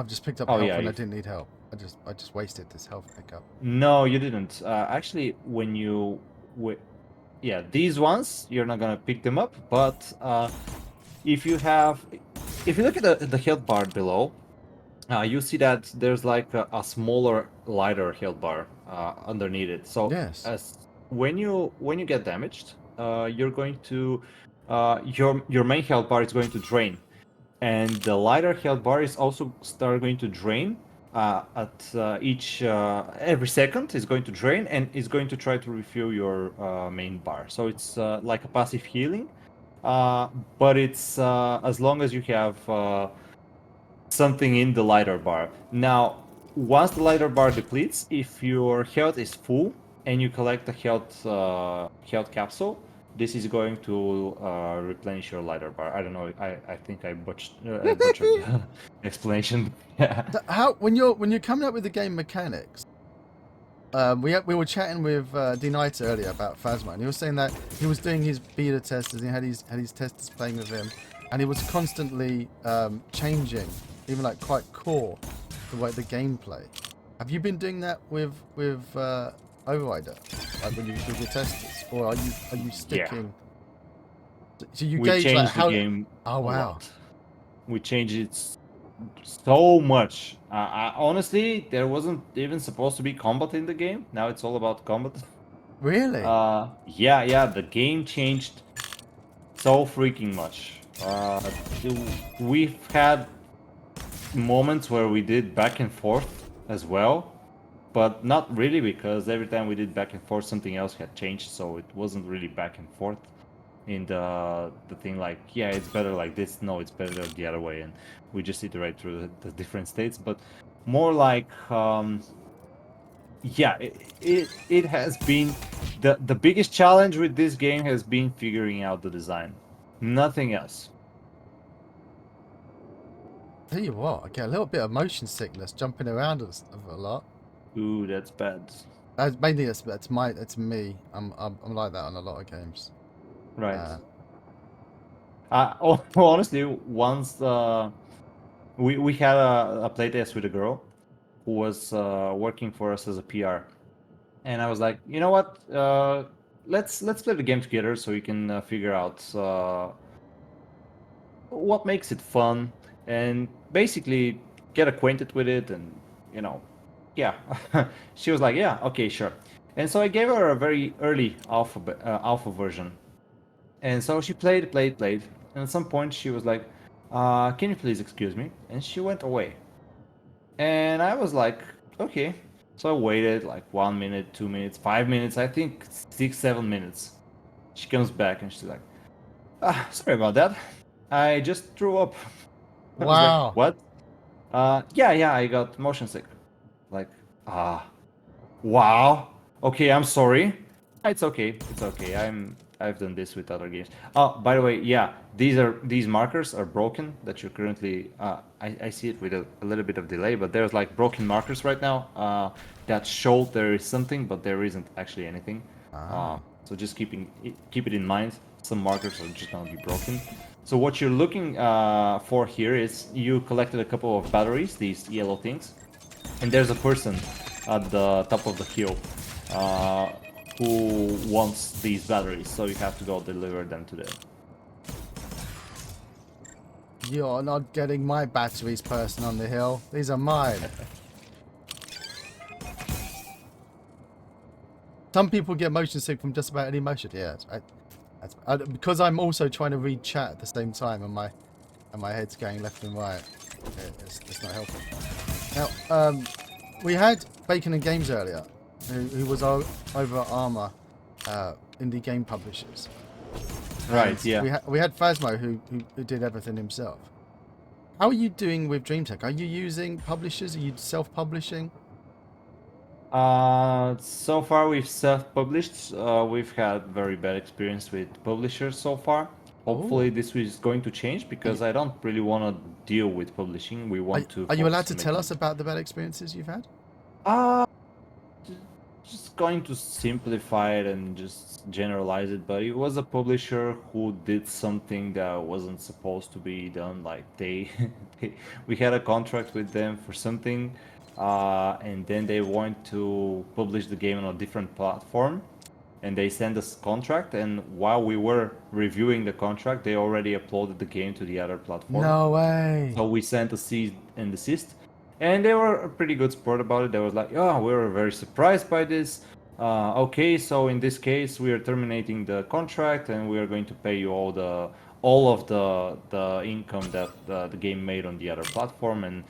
just picked up help yeah, when I didn't need help. I just wasted this health pickup. No, you didn't. Actually, when yeah, these ones you're not gonna pick them up. But if you look at the health bar below, you see that there's like a smaller, lighter health bar underneath it. So yes, when you get damaged, you're going to your main health bar is going to drain, and the lighter health bar is also going to drain. Every second is going to drain and is going to try to refill your main bar. So it's like a passive healing, but it's as long as you have something in the lighter bar. Now, once the lighter bar depletes, if your health is full and you collect a health capsule, this is going to replenish your lighter bar. I don't know. I think I butchered the explanation. Yeah. How when you're coming up with the game mechanics? We were chatting with D-Knight earlier about Phasma, and he was saying that he was doing his beta tests, and he had his testers playing with him, and he was constantly changing, even like quite core, the way the gameplay. Have you been doing that with Overrider, like when you with your testers, or are you sticking? So you We gauge like changed the how. game Oh a wow. lot. We changed it so much. Honestly, there wasn't even supposed to be combat in the game. Now it's all about combat. Really? Yeah, the game changed so freaking much. We've had moments where we did back and forth as well, but not really because every time we did back and forth, something else had changed, so it wasn't really back and forth. In the thing like, yeah, it's better like this. No, it's better the other way, and we just iterate through the different states. But more like, yeah, it has been the biggest challenge with this game has been figuring out the design. Nothing else. Tell you what, I get a little bit of motion sickness jumping around a lot. Ooh, that's bad. Mainly it's me. I'm like that on a lot of games. Right. Honestly, once we had a playtest with a girl who was working for us as a PR, and I was like, you know what? Let's play the game together so we can figure out what makes it fun and basically get acquainted with it. And you know, yeah, she was like, yeah, okay, sure. And so I gave her a very early alpha version, and so she played, and at some point she was like, "Can you please excuse me?" And she went away. And I was like, okay. So I waited like 1 minute, 2 minutes, 5 minutes, I think 6, 7 minutes. She comes back and she's like, sorry about that. I just threw up. I was like, Wow. what? Yeah, I got motion sick. Like, ah, wow. Okay, I'm sorry. It's okay. It's okay. I've done this with other games. Oh, by the way, yeah, these markers are broken that you're currently. I see it with a little bit of delay, but there's like broken markers right now that show there is something, but there isn't actually anything. Ah. So just keep it in mind. Some markers are just gonna be broken. So what you're looking for here is you collected a couple of batteries, these yellow things, and there's a person at the top of the hill uh, who wants these batteries, so you have to go deliver them to them. You're not getting my batteries, person on the hill. These are mine. Some people get motion sick from just about any motion. Yeah, because I'm also trying to read chat at the same time, and my head's going left and right. It's not helping. Now, we had Bacon and Games earlier, who was over at Armour indie game publishers. Right, And yeah. we had Phasmo who did everything himself. How are you doing with Dreamteck? Are you using publishers? Are you self-publishing? So far we've self-published. We've had very bad experience with publishers so far. Hopefully Oh, this is going to change because I don't really want to deal with publishing. We want to are you allowed focus to on tell making. us about the bad experiences you've had? Uh, just going to simplify it and just generalize it, but it was a publisher who did something that wasn't supposed to be done. Like we had a contract with them for something, and then they want to publish the game on a different platform, and they sent us contract. And while we were reviewing the contract, they already uploaded the game to the other platform. No way. So we sent a cease and desist, and they were a pretty good sport about it. They was like, "Oh, we were very surprised by this. Okay, so in this case, we are terminating the contract, and we are going to pay you all of the income that the game made on the other platform, and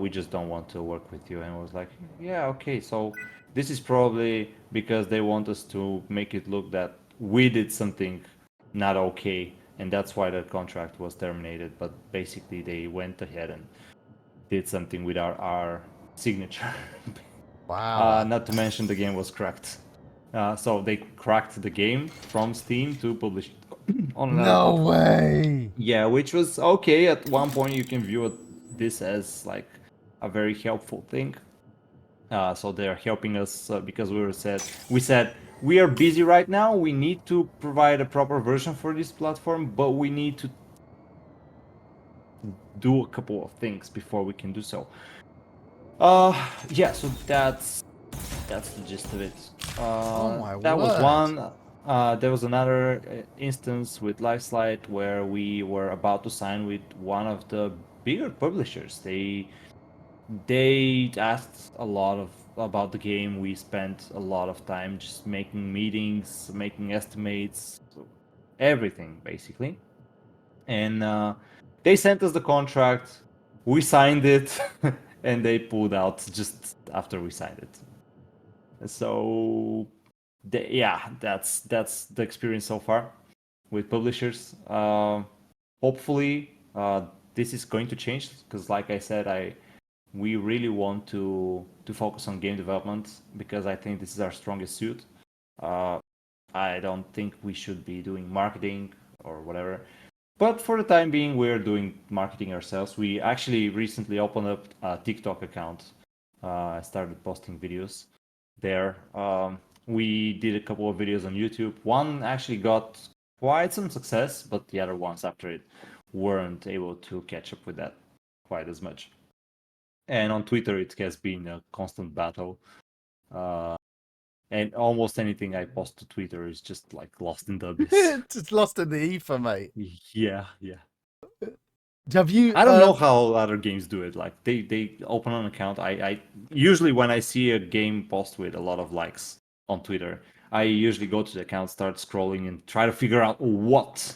we just don't want to work with you." And I was like, "Yeah, okay, so." This is probably because they want us to make it look that we did something not okay, and that's why the contract was terminated. But basically, they went ahead and did something with our signature. Wow. Not to mention the game was cracked. So they cracked the game from Steam to publish it on another No platform. way. Yeah, which was okay. At one point, you can view this as like a very helpful thing. So they're helping us because we said we are busy right now. We need to provide a proper version for this platform, but we need to do a couple of things before we can do so. Yeah, so that's the gist of it. Oh my That was word. one. There was another instance with Lifeslide where we were about to sign with one of the bigger publishers. They asked a lot of about the game. We spent a lot of time just making meetings, making estimates, everything basically. And they sent us the contract. We signed it, and they pulled out just after we signed it. So, yeah, that's the experience so far with publishers. Hopefully, this is going to change because, like I said, we really want to focus on game development because I think this is our strongest suit. Uh, I don't think we should be doing marketing or whatever. But for the time being, we're doing marketing ourselves. We actually recently opened up a TikTok account. I started posting videos there. We did a couple of videos on YouTube. One actually got quite some success, but the other ones after it weren't able to catch up with that quite as much. And on Twitter, it has been a constant battle. Uh, and almost anything I post to Twitter is just like lost in the abyss. Just lost in the ether, mate. Yeah, yeah. Have you? I don't know how other games do it. Like they open an account. I usually when I see a game post with a lot of likes on Twitter, I usually go to the account, start scrolling, and try to figure out what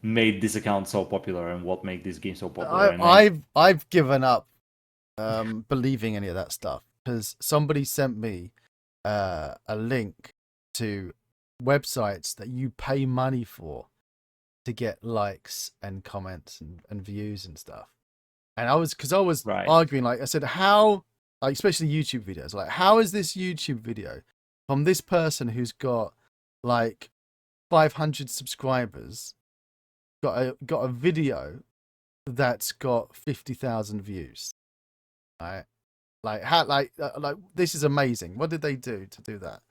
made this account so popular and what made this game so popular. I've given up believing any of that stuff because somebody sent me a link to websites that you pay money for to get likes and comments and views and stuff. And I was right. arguing, like I said, how, like, especially YouTube videos, like how is this YouTube video from this person who's got like 500 subscribers got a video that's got 50,000 views, right? Like how like this is amazing. What did they do to do that?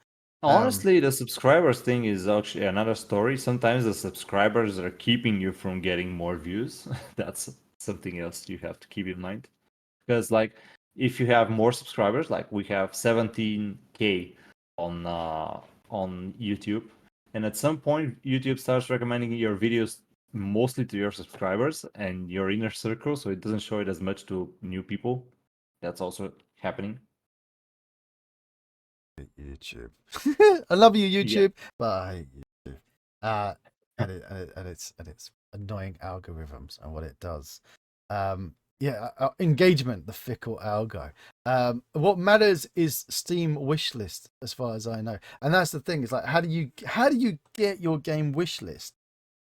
Honestly, the subscribers thing is actually another story. Sometimes the subscribers are keeping you from getting more views. That's something else you have to keep in mind. Because like if you have more subscribers, like we have 17K on YouTube, and at some point YouTube starts recommending your videos mostly to your subscribers and your inner circle, so it doesn't show it as much to new people. That's also happening. YouTube. I love you, Yeah. YouTube, but I hate YouTube. And it's annoying algorithms and what it does. Engagement, the fickle algo. What matters is Steam wishlist, as far as I know, and that's the thing. Is like, how do you get your game wishlist?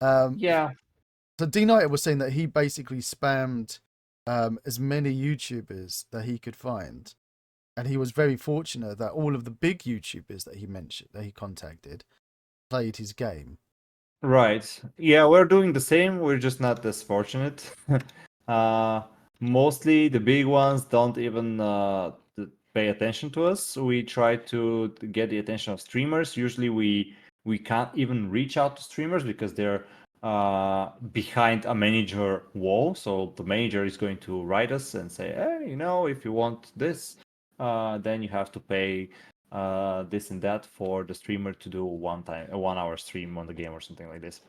Yeah. So D Knight was saying that he basically spammed as many YouTubers that he could find, and he was very fortunate that all of the big YouTubers that he contacted played his game. Right. Yeah, we're doing the same. We're just not as fortunate. uh, Mostly the big ones don't even pay attention to us. We try to get the attention of streamers. Usually, we can't even reach out to streamers because they're behind a manager wall. So the manager is going to write us and say, "Hey, if you want this, then you have to pay this and that for the streamer to do a 1 hour stream on the game or something like this."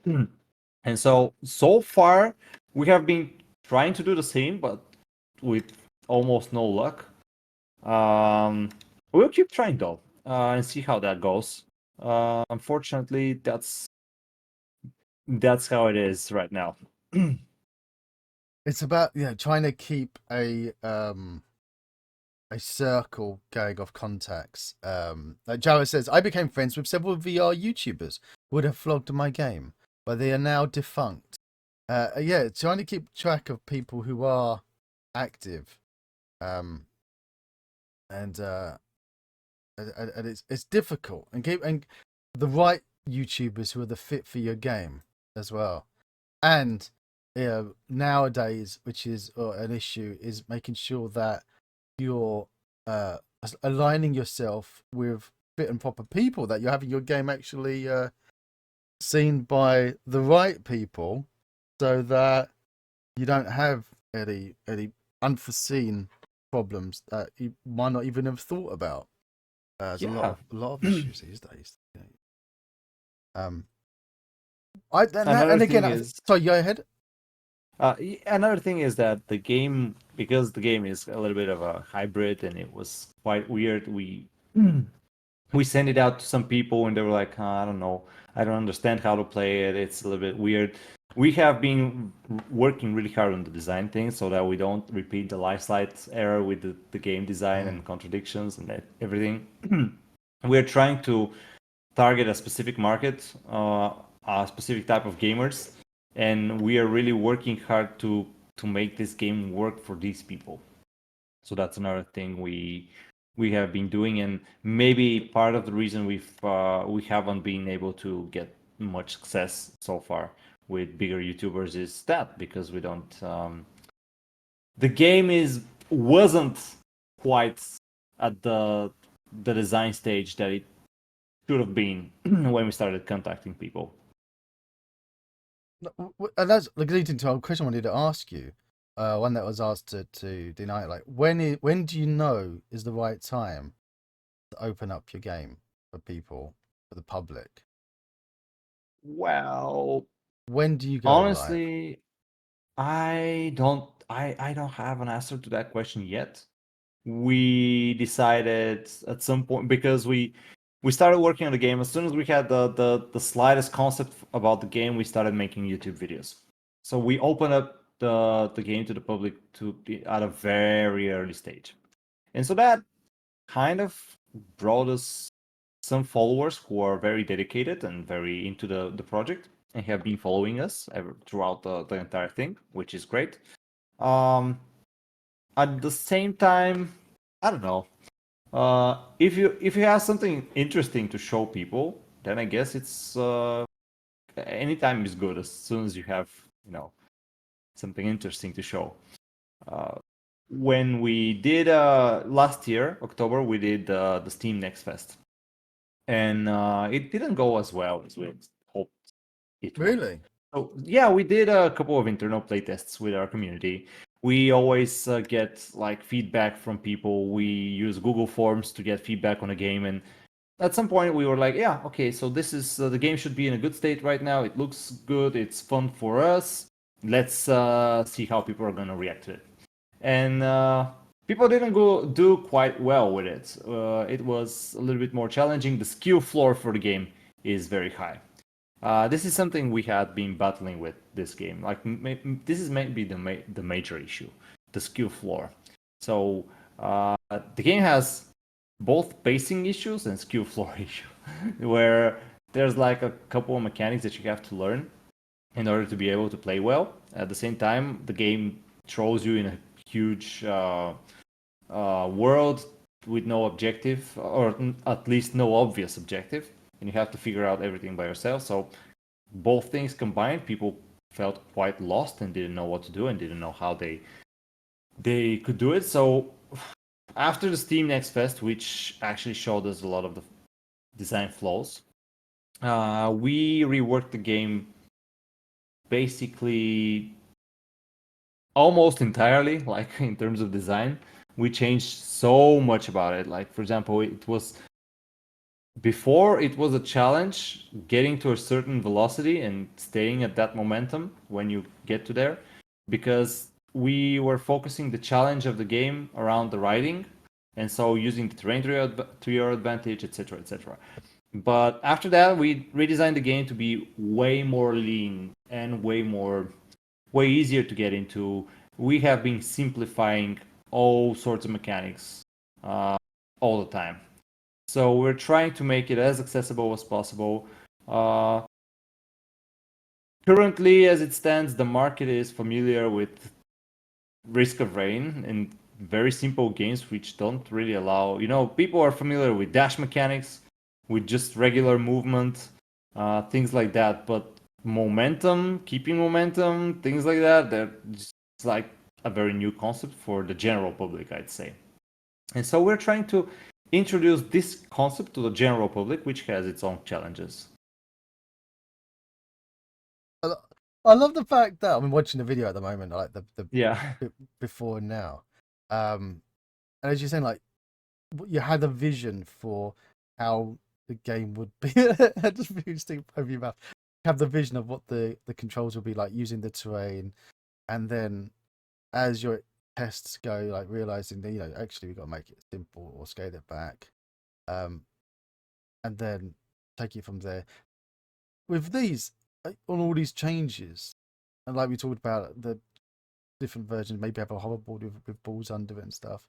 And so far we have been trying to do the same, but with almost no luck. We'll keep trying though, and see how that goes. Unfortunately, that's how it is right now. It's about trying to keep a circle going of contacts. Like Jara says, I became friends with several VR YouTubers who would have flogged my game, but they are now defunct. Trying to keep track of people who are active, and it's difficult, and the right YouTubers who are the fit for your game as well. And nowadays, which is an issue, is making sure that you're aligning yourself with fit and proper people, that you're having your game actually seen by the right people, so that you don't have any unforeseen problems that you might not even have thought about. There's Yeah. a lot of issues these days. Um, Another and thing again, is sorry, go ahead. another thing is that the game, because the game is a little bit of a hybrid and it was quite weird. We sent it out to some people and they were like, I don't know, I don't understand how to play it. It's a little bit weird. We have been working really hard on the design thing so that we don't repeat the life slides error with the game design and contradictions and everything. We're trying to target a specific market, a specific type of gamers, and we are really working hard to make this game work for these people. So that's another thing we have been doing, and maybe part of the reason we haven't been able to get much success so far with bigger YouTubers is that because we don't. The game wasn't quite at the design stage that it should have been when we started contacting people. And that's leading to a question I wanted to ask you. One that was asked to deny it. Like, when do you know is the right time to open up your game for people, for the public? Well, When do you go live? honestly, I don't have an answer to that question yet. We decided at some point because we started working on the game as soon as we had the slightest concept about the game, we started making YouTube videos. So we opened up the game to the public at a very early stage. And so that kind of brought us some followers who are very dedicated and very into the project and have been following us throughout the entire thing, which is great. Um, at the same time, I don't know. If you have something interesting to show people, then I guess it's anytime is good as soon as you have something interesting to show. When we did last year October, we did the Steam Next Fest, and it didn't go as well as we hoped it would. Really? So yeah, we did a couple of internal playtests with our community. We always get like feedback from people. We use Google Forms to get feedback on a game, and at some point we were like, yeah, okay, so this is the game should be in a good state right now. It looks good. It's fun for us. Let's see how people are gonna react to it. And people didn't do quite well with it. It was a little bit more challenging. The skill floor for the game is very high. This is something we had been battling with this game. Like this is maybe the major issue, the skill floor. So the game has both pacing issues and skill floor issue, where there's like a couple of mechanics that you have to learn in order to be able to play well. At the same time, the game throws you in a huge world with no objective, or at least no obvious objective, and you have to figure out everything by yourself. So both things combined, people felt quite lost and didn't know what to do and didn't know how they could do it. So after the Steam Next Fest, which actually showed us a lot of the design flaws, we reworked the game basically almost entirely, like in terms of design. We changed so much about it. Like, for example, before it was a challenge getting to a certain velocity and staying at that momentum when you get to there, because we were focusing the challenge of the game around the riding, and so using the terrain to your advantage, etc., etc. But after that, we redesigned the game to be way more lean and way easier to get into. We have been simplifying all sorts of mechanics all the time. So we're trying to make it as accessible as possible. Currently, as it stands, the market is familiar with Risk of Rain and very simple games which don't really allow. People are familiar with dash mechanics, with just regular movement, things like that. But momentum, keeping momentum, things like that, they're just like a very new concept for the general public, I'd say. And so we're trying to introduce this concept to the general public, which has its own challenges. I love the fact that I'm watching the video at the moment, like the Yeah. before and now. And as you're saying, like you had a vision for how the game would be. Just boosting over your mouth. Have the vision of what the controls will be like using the terrain, and then as your tests go, like realizing that actually we've got to make it simple or scale it back, and then take it from there. With these, on all these changes, and like we talked about the different versions, maybe have a hoverboard with balls under it and stuff.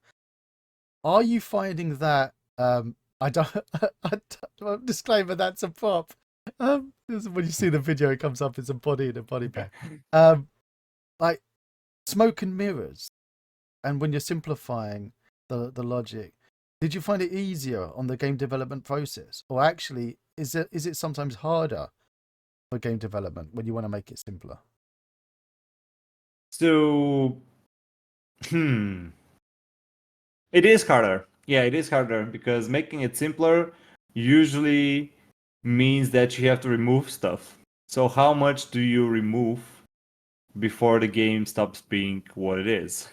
Are you finding that? I don't. Disclaimer: that's a prop. When you see the video, it comes up as a body and a body bag. Like smoke and mirrors, and when you're simplifying the logic, did you find it easier on the game development process, or actually is it sometimes harder for game development when you want to make it simpler? So, it is harder. Yeah, it is harder because making it simpler usually means that you have to remove stuff. So how much do you remove before the game stops being what it is?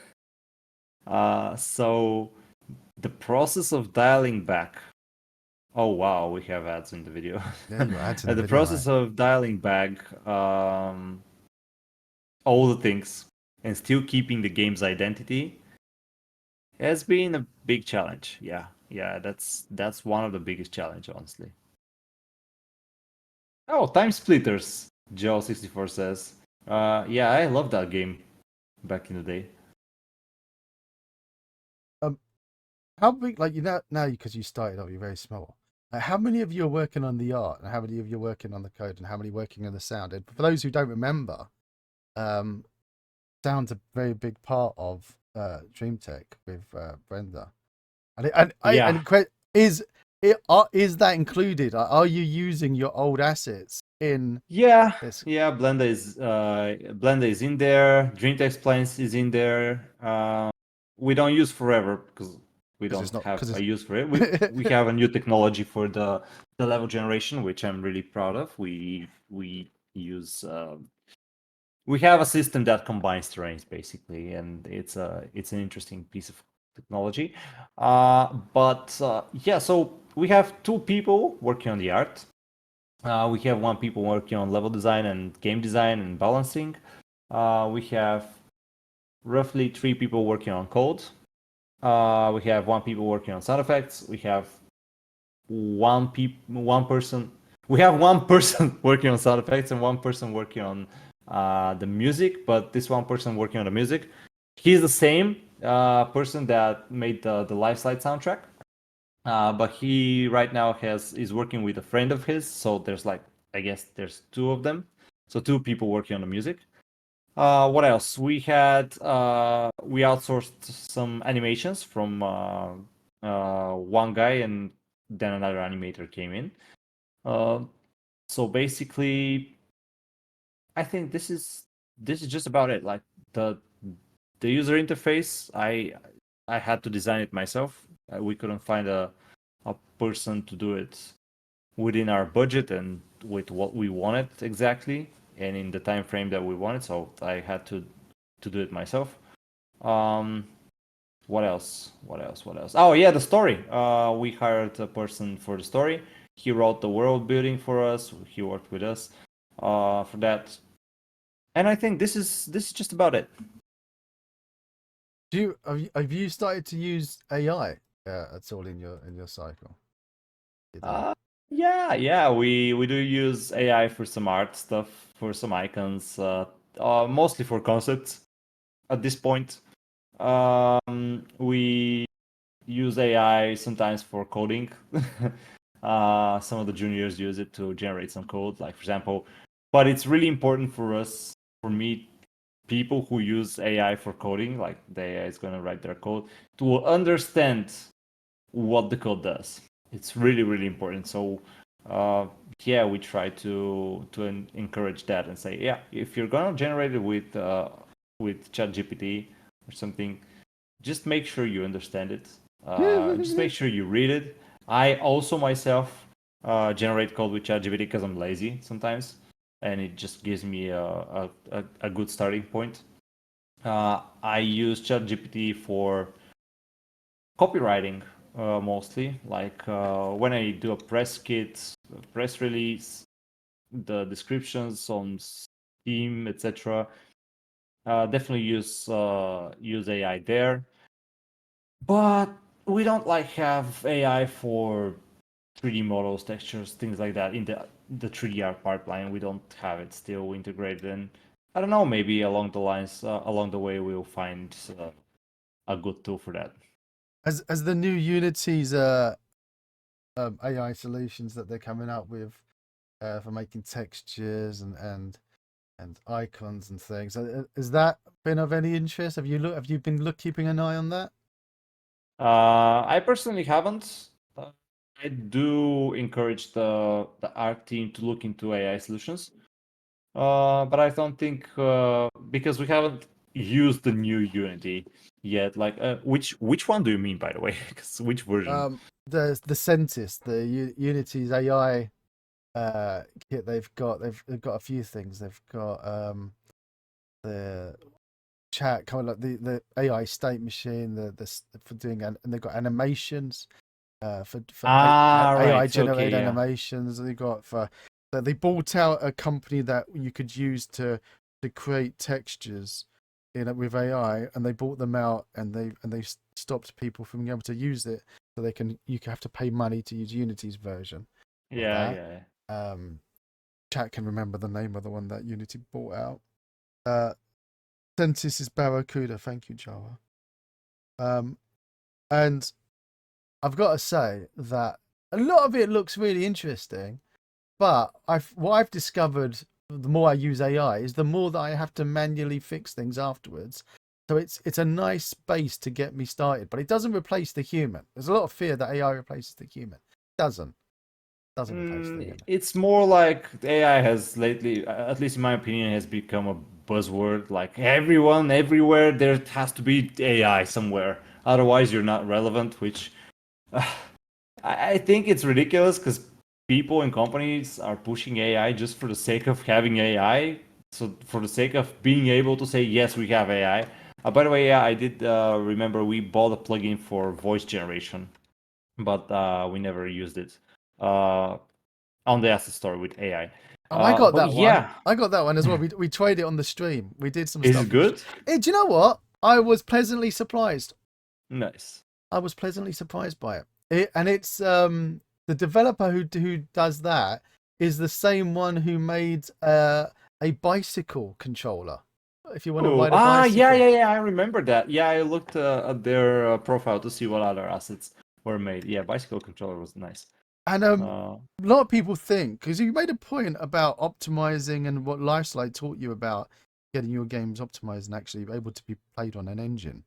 So the process of dialing back. Oh wow, we have ads in the video. Yeah, you got ads in the The video, process mate. of dialing back all the things and still keeping the game's identity has been a big challenge. Yeah, that's one of the biggest challenge, honestly. Oh, Time Splitters, Joe64 says. Yeah, I love that game back in the day. How big, like now because you started off, you're very small. Like, how many of you are working on the art, and how many of you are working on the code, and how many working on the sound? And for those who don't remember, um, sound's a very big part of Dreamteck with Brenda. Yeah, Is that included? Are you using your old assets in yeah, this? yeah. Blender is in there. Dreamteck Plans is in there. We don't use Forever because we Because it's don't not have because a use for it. We it's have a new technology for the level generation, which I'm really proud of. We use we have a system that combines terrains basically, and it's an interesting piece of technology. But yeah, so we have two people working on the art. We have one people working on level design and game design and balancing. We have roughly three people working on code. We have one people working on sound effects. We have one person. We have one person working on sound effects and one person working on the music. But this one person working on the music, he's the same person that made the Life Slide soundtrack. But he right now is working with a friend of his. So there's like, I guess there's two of them. So two people working on the music. What else? We outsourced some animations from one guy, and then another animator came in. So basically, I think this is just about it. Like the user interface, I had to design it myself. We couldn't find a person to do it within our budget and with what we wanted exactly, and in the time frame that we wanted. So I had to do it myself. Um, what else? What else? What else? Oh yeah, the story. We hired a person for the story. He wrote the world building for us. He worked with us for that. And I think this is just about it. Have you started to use AI at all in your cycle? Yeah. We do use AI for some art stuff, for some icons, mostly for concepts at this point. We use AI sometimes for coding. Some of the juniors use it to generate some code, like for example. But it's really important for us, for me, people who use AI for coding, like the AI is going to write their code, to understand what the code does. It's really really important. So yeah, we try to encourage that and say, yeah, if you're gonna generate it with ChatGPT or something, just make sure you understand it. Just make sure you read it. I also myself generate code with ChatGPT because I'm lazy sometimes, and it just gives me a good starting point. I use ChatGPT for copywriting. mostly. Like when I do a press kit, a press release, the descriptions on Steam, etc. Definitely use AI there, but we don't like have AI for 3D models, textures, things like that in the 3D art pipeline. We don't have it still integrated. And I don't know, maybe along the lines, along the way, we'll find a good tool for that. As the new Unity's AI solutions that they're coming up with for making textures and icons and things. Has that been of any interest? Have you been keeping an eye on that? I personally haven't. I do encourage the art team to look into AI solutions, but I don't think because we haven't used the new Unity yet. Like, which one do you mean, by the way? 'Cause which version? The Sentis, Unity's AI kit. They've got a few things. They've got the chat kind of like the AI state machine, the for doing and they've got animations for AI Right. Okay, generated yeah. animations. They got for that they bought out a company that you could use to create textures with AI, and they bought them out, and they stopped people from being able to use it, so you have to pay money to use Unity's version of Yeah, that. yeah. Chat can remember the name of the one that Unity bought out. Sentis is Barracuda. Thank you, Java. And I've got to say that a lot of it looks really interesting, but what I've discovered the more I use AI is the more that I have to manually fix things afterwards. So it's a nice base to get me started, but it doesn't replace the human. There's a lot of fear that AI replaces the human. It doesn't replace the human. It's more like AI has lately, at least in my opinion, has become a buzzword. Like everyone, everywhere, there has to be AI somewhere. Otherwise, you're not relevant. Which I think it's ridiculous because people and companies are pushing AI just for the sake of having AI. So for the sake of being able to say yes, we have AI. By the way, yeah, I did remember we bought a plugin for voice generation, but we never used it. On the asset store with AI. Oh, I got But that one. yeah, I got that one as well. We tried it on the stream. We did some is stuff it on the good? stream. Hey, do you know what? I was pleasantly surprised. Nice. I was pleasantly surprised by it. And it's the developer who does that is the same one who made a bicycle controller. If you want to Oh, ride a bicycle. yeah. I remember that. Yeah, I looked at their profile to see what other assets were made. Yeah, bicycle controller was nice. And Uh, a lot of people think, because you made a point about optimizing and what Lifeslide taught you about getting your games optimized and actually able to be played on an engine.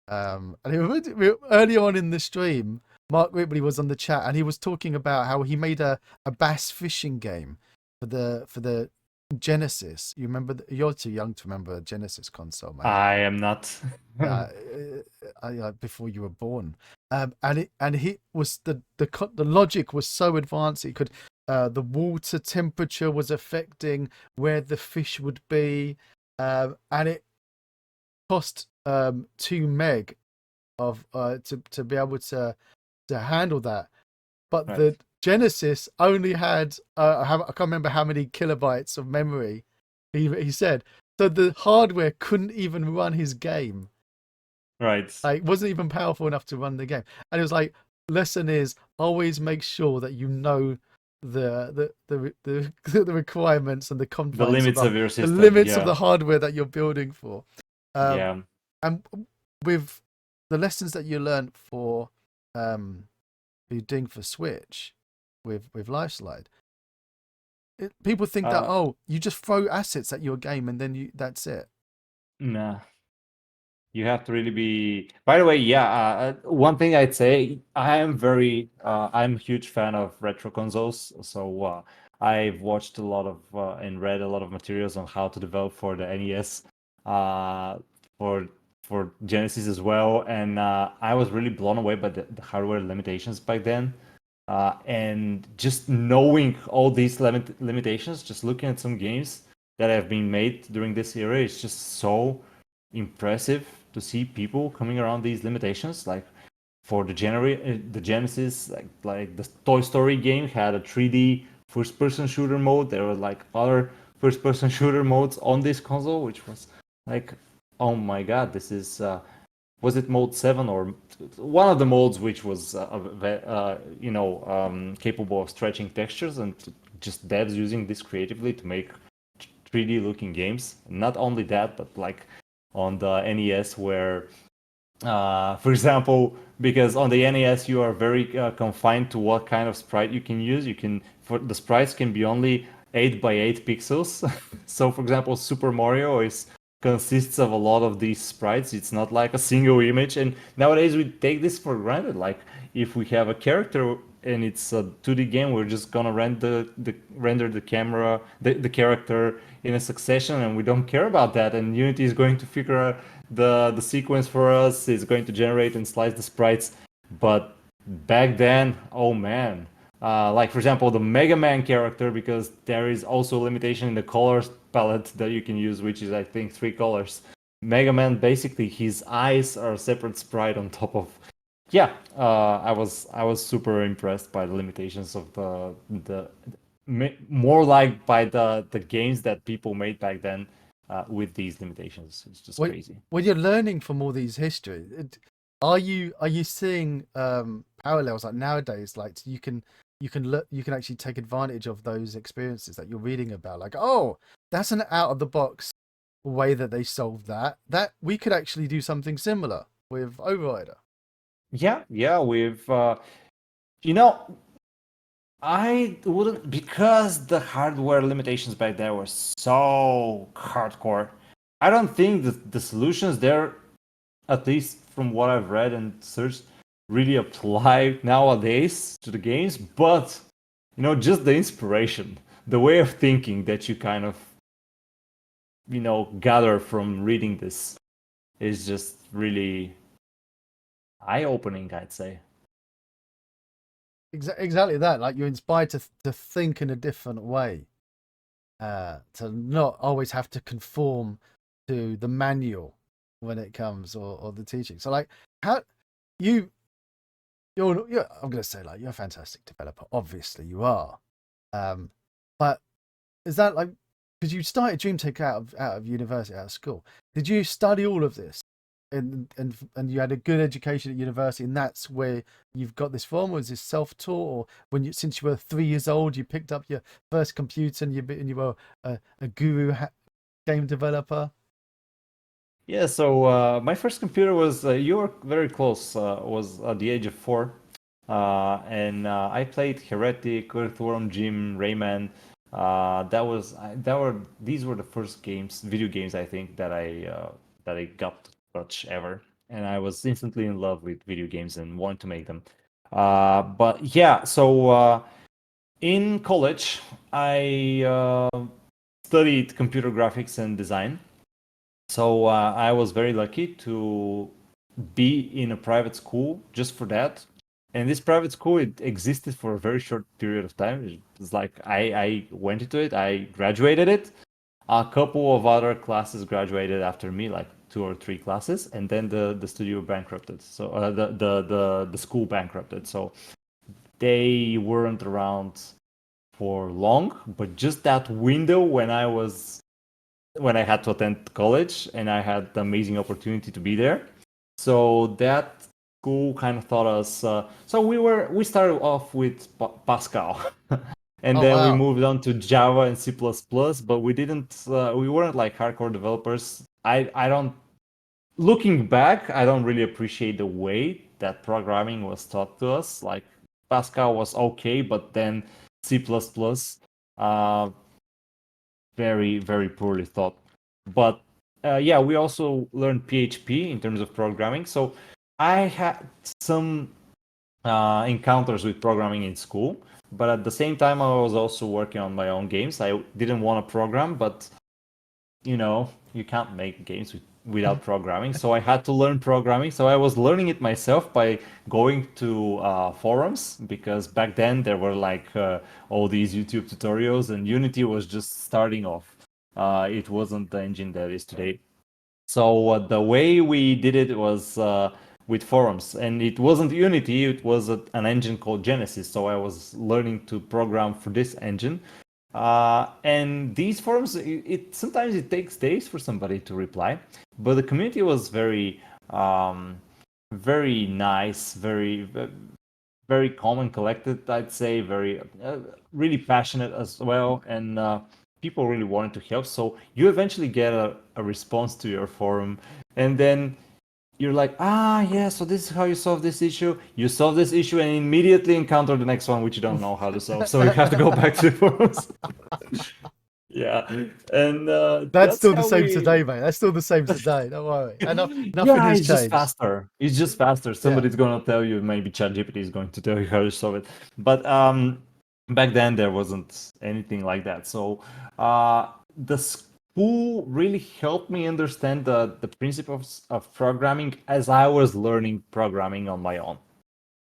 And early on in the stream, Mark Ripley was on the chat and he was talking about how he made a bass fishing game for the Genesis. You remember? You're too young to remember a Genesis console, mate. I am not. Uh, before you were born. And he was the logic was so advanced. It could the water temperature was affecting where the fish would be, and it cost 2 meg of to be able to handle that. But Right, the Genesis only had I can't remember how many kilobytes of memory he said. So the hardware couldn't even run his game. right. Like, wasn't even powerful enough to run the game. And it was like, lesson is always make sure that you know the requirements and the The confines of limits of your the system. limits of Yeah, the hardware that you're building for. Um, yeah. and with the lessons that you learned for you're doing for Switch with LifeSlide, people think that, Uh, oh, you just throw assets at your game and then that's it. nah. You have to really be. By the way, yeah. One thing I'd say, I'm a huge fan of retro consoles. So I've watched a lot of and read a lot of materials on how to develop for the NES, uh, for Genesis as well, and I was really blown away by the hardware limitations back then. And just knowing all these limitations, just looking at some games that have been made during this era, is just so impressive to see people coming around these limitations. Like for the Genesis, like the Toy Story game had a 3D first-person shooter mode. There were like other first-person shooter modes on this console, which was like, oh my god, this is was it mode 7 or one of the modes which was capable of stretching textures, and just devs using this creatively to make 3D looking games. Not only that, but like on the NES where for example, because on the NES you are very confined to what kind of sprite you can use. For the sprites can be only 8 by 8 pixels. So for example, Super Mario consists of a lot of these sprites. It's not like a single image, and nowadays we take this for granted. Like if we have a character and it's a 2D game, we're just gonna render the camera, the character in a succession, and we don't care about that. And Unity is going to figure out the sequence for us. It's going to generate and slice the sprites. But back then, oh man, like for example, the Mega Man character, because there is also a limitation in the colors palette that you can use, which is I think 3 colors. Mega Man, basically, his eyes are a separate sprite on top of. Yeah, I was super impressed by the limitations of the more like by the games that people made back then with these limitations. It's just crazy. When you're learning from all these history, are you seeing parallels like nowadays? Like you can actually take advantage of those experiences that you're reading about. Like, oh, that's an out of the box way that they solved that. That we could actually do something similar with Overrider. Yeah, we've I wouldn't, because the hardware limitations back there were so hardcore. I don't think the solutions there, at least from what I've read and searched, really apply nowadays to the games. But just the inspiration, the way of thinking that you kind of gather from reading this is just really eye-opening, I'd say. Exactly that. Like you're inspired to think in a different way, to not always have to conform to the manual when it comes or the teaching. So like how you're I'm gonna say like you're a fantastic developer. Obviously you are, but is that like because you started Dreamteck out of university, out of school? Did you study all of this and you had a good education at university, and that's where you've got this from? Or is this self-taught, or since you were 3 years old you picked up your first computer and you were a guru game developer? Yeah, so my first computer was, you were very close, was at the age of 4. And I played Heretic, Earthworm Jim, Rayman. These were the first video games I think that I got to touch ever, and I was instantly in love with video games and wanted to make them. But yeah, so in college I studied computer graphics and design. So I was very lucky to be in a private school just for that. And this private school, it existed for a very short period of time. It was like I went into it, I graduated it. A couple of other classes graduated after me, like 2 or 3 classes, and then the studio bankrupted. So the school bankrupted. So they weren't around for long, but just that window when I had to attend college and I had the amazing opportunity to be there. So that school kind of taught us. So we started off with Pascal, and Oh then we wow. moved on to Java and C++. But we weren't like hardcore developers. I don't. Looking back, I don't really appreciate the way that programming was taught to us. Like Pascal was okay, but then C++. Uh, very, very poorly thought. But yeah, we also learned PHP in terms of programming. So I had some encounters with programming in school, but at the same time, I was also working on my own games. I didn't want to program, but you can't make games without programming. So I had to learn programming. So I was learning it myself by going to forums, because back then there were like all these YouTube tutorials, and Unity was just starting off. It wasn't the engine that is today. So the way we did it was with forums, and it wasn't Unity, it was an engine called Genesis. So I was learning to program for this engine. And these forums, sometimes it takes days for somebody to reply, but the community was very, very nice, very calm and collected. I'd say very, really passionate as well, and people really wanted to help. So you eventually get a response to your forum, and then you're like, yeah, so this is how you solve this issue. You solve this issue and immediately encounter the next one, which you don't know how to solve. So you have to go back to the forums. Yeah, and that's still the same today, mate. That's still the same today. Don't worry. And nothing has it's changed. just faster. It's just faster. Somebody's gonna tell you. Maybe ChatGPT is going to tell you how to solve it. But back then there wasn't anything like that. So the school really helped me understand the principles of programming as I was learning programming on my own.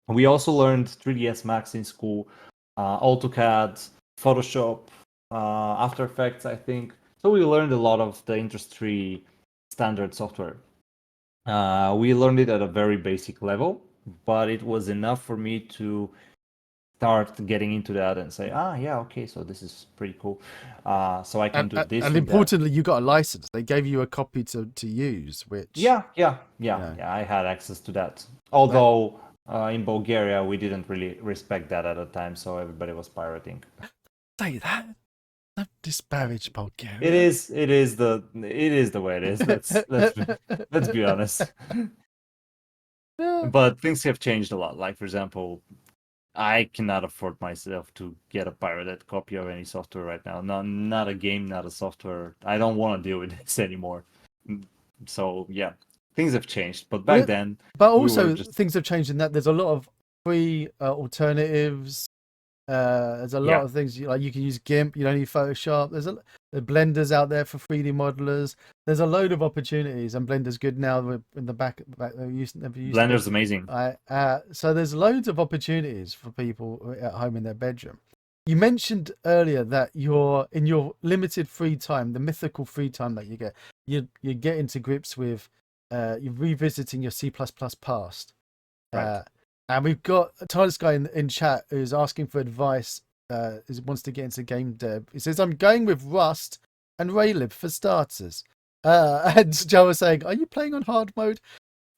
We also learned 3ds Max in school, AutoCAD, Photoshop, After Effects, I think. So we learned a lot of the industry standard software. We learned it at a very basic level, but it was enough for me to start getting into that and say, yeah, okay, so this is pretty cool. So I can do this. And importantly, you got a license. They gave you a copy to use, which yeah, I had access to that. Although in Bulgaria we didn't really respect that at the time, so everybody was pirating. Say that. Don't disparage Bulgaria. It is the way it is. Let's be honest. But things have changed a lot. Like, for example, I cannot afford myself to get a pirated copy of any software right now. Not a game, not a software. I don't want to deal with this anymore. So yeah, things have changed. But back then, but also things have changed in that there's a lot of free alternatives. There's a lot of things you can use GIMP. You don't need Photoshop. There's the Blender's out there for 3D modelers. There's a load of opportunities, and Blender's good now. In the back never used Blender's amazing. So there's loads of opportunities for people at home in their bedroom. You mentioned earlier that you're in your limited free time, the mythical free time that you get, you get into grips with, you're revisiting your C++ past. Right. And we've got Tyler's guy in chat who's asking for advice. Wants to get into game dev. He says, "I'm going with Rust and Raylib for starters." And Joe was saying, "Are you playing on hard mode?"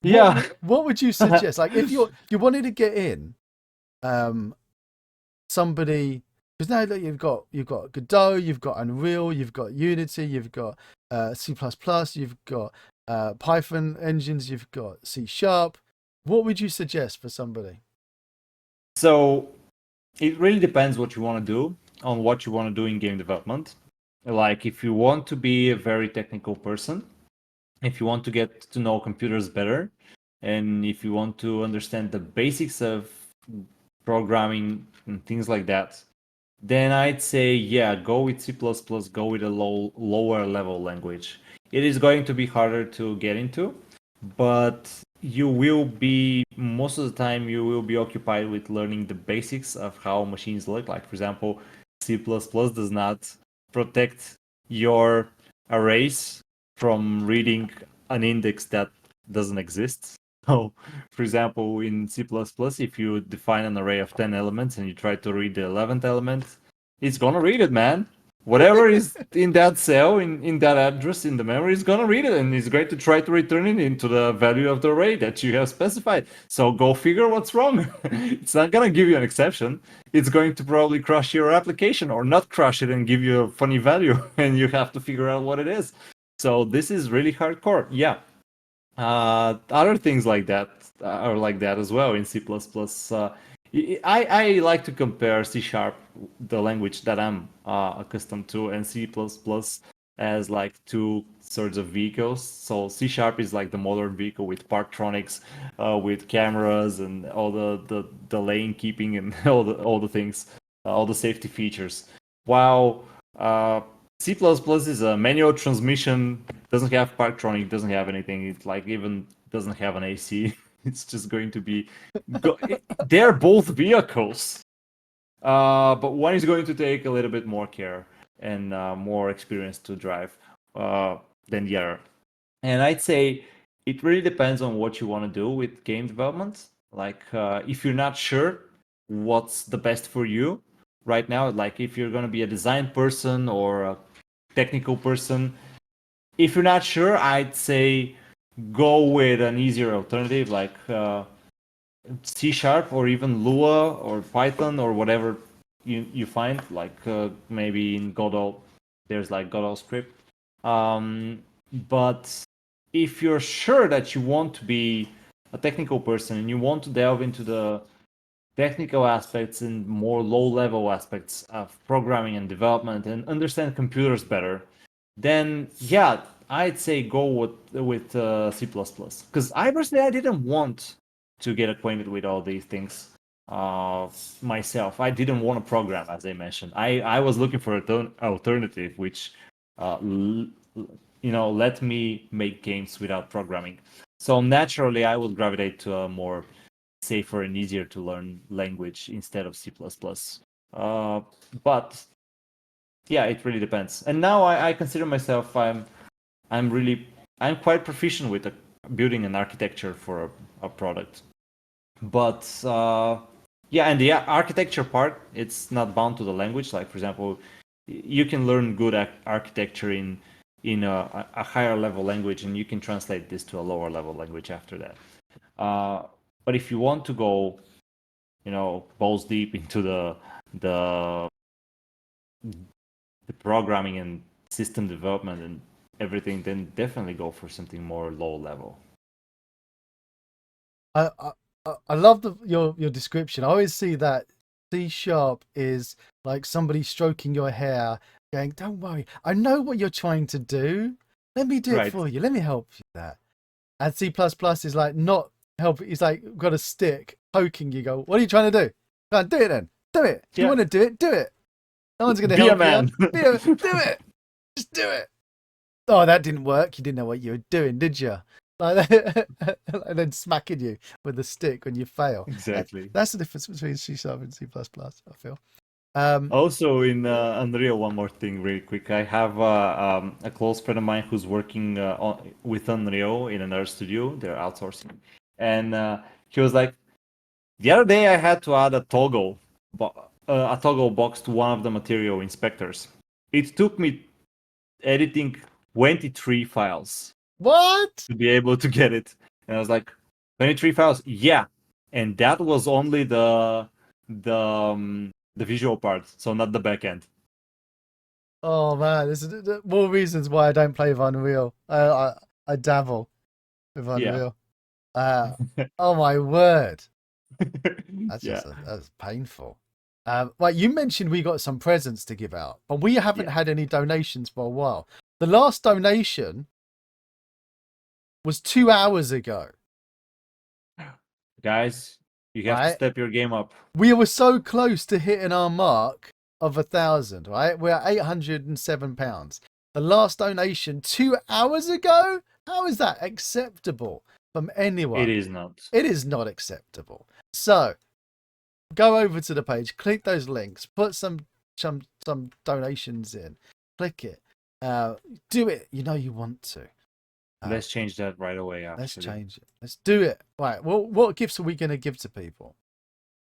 Yeah. What would you suggest? Like, if you wanted to get in, somebody, because now that you've got Godot, you've got Unreal, you've got Unity, you've got C++, you've got Python engines, you've got C#. What would you suggest for somebody? So it really depends what you want to do, on what you want to do in game development. Like, if you want to be a very technical person, if you want to get to know computers better, and if you want to understand the basics of programming and things like that, then I'd say, yeah, go with C++, go with a lower level language. It is going to be harder to get into, but you will be, most of the time, you will be occupied with learning the basics of how machines look. Like, for example, C++ does not protect your arrays from reading an index that doesn't exist. So, for example, in C++, if you define an array of 10 elements and you try to read the 11th element, it's gonna read it, man. Whatever is in that cell, in that address in the memory, is gonna read it, and it's going to try to return it into the value of the array that you have specified. So go figure what's wrong. It's not gonna give you an exception. It's going to probably crush your application or not crush it and give you a funny value, and you have to figure out what it is. So this is really hardcore. Yeah. Other things like that are like that as well in C++. I like to compare C#, the language that I'm accustomed to, and C++ as like two sorts of vehicles. So C# is like the modern vehicle with Parktronics, with cameras and all the lane keeping and all the things, all the safety features. While C++ is a manual transmission, doesn't have Parktronic, doesn't have anything. It like even doesn't have an AC. It's just going to be. They're both vehicles, but one is going to take a little bit more care and more experience to drive than the other. And I'd say it really depends on what you want to do with game development. Like, if you're not sure what's the best for you right now, like if you're going to be a design person or a technical person, if you're not sure, I'd say go with an easier alternative like C# or even Lua or Python or whatever you find. Like maybe in Godot, there's like Godot script. But if you're sure that you want to be a technical person and you want to delve into the technical aspects and more low-level aspects of programming and development and understand computers better, then yeah, I'd say go with C++. Because I personally I didn't want to get acquainted with all these things myself. I didn't want to program, as I mentioned. I was looking for an alternative, which let me make games without programming. So naturally, I would gravitate to a more safer and easier to learn language instead of C++. But yeah, it really depends. And now I consider myself I'm quite proficient with building an architecture for a product. But yeah, and the architecture part, it's not bound to the language. Like for example, you can learn good architecture in a higher level language, and you can translate this to a lower level language after that. But if you want to go, balls deep into the programming and system development and everything, then definitely go for something more low level. I love your description. I always see that C# is like somebody stroking your hair, going, "Don't worry, I know what you're trying to do. Let me do it for you. Let me help you with that." And C++ is like not helping. It's like got a stick poking you. Go, "What are you trying to do? Go on, do it then. Do it. If you want to do it, do it. No one's going to help a man. you. Do it. Just do it." Oh, that didn't work. You didn't know what you were doing, did you? Like, and then smacking you with a stick when you fail. Exactly. That's the difference between C# and C++, I feel. Also in Unreal, one more thing really quick. I have a close friend of mine who's working with Unreal in another studio. They're outsourcing. And he was like, the other day I had to add a toggle box to one of the material inspectors. It took me editing 23 files. What? To be able to get it. And I was like, 23 files? Yeah. And that was only the visual part, so not the back end. Oh man, this is more reasons why I don't play with Unreal. I dabble with Unreal. Yeah. Oh my word. That's that's painful. Right, you mentioned we got some presents to give out, but we haven't had any donations for a while. The last donation was 2 hours ago. Guys, you have to step your game up. We were so close to hitting our mark of 1,000, right? We're at £807. The last donation 2 hours ago? How is that acceptable from anyone? It is not. It is not acceptable. So go over to the page, click those links, put some donations in, click it, do it. You know you want to. Let's change that right away. Actually. Let's change it. Let's do it. Right. Well, what gifts are we going to give to people?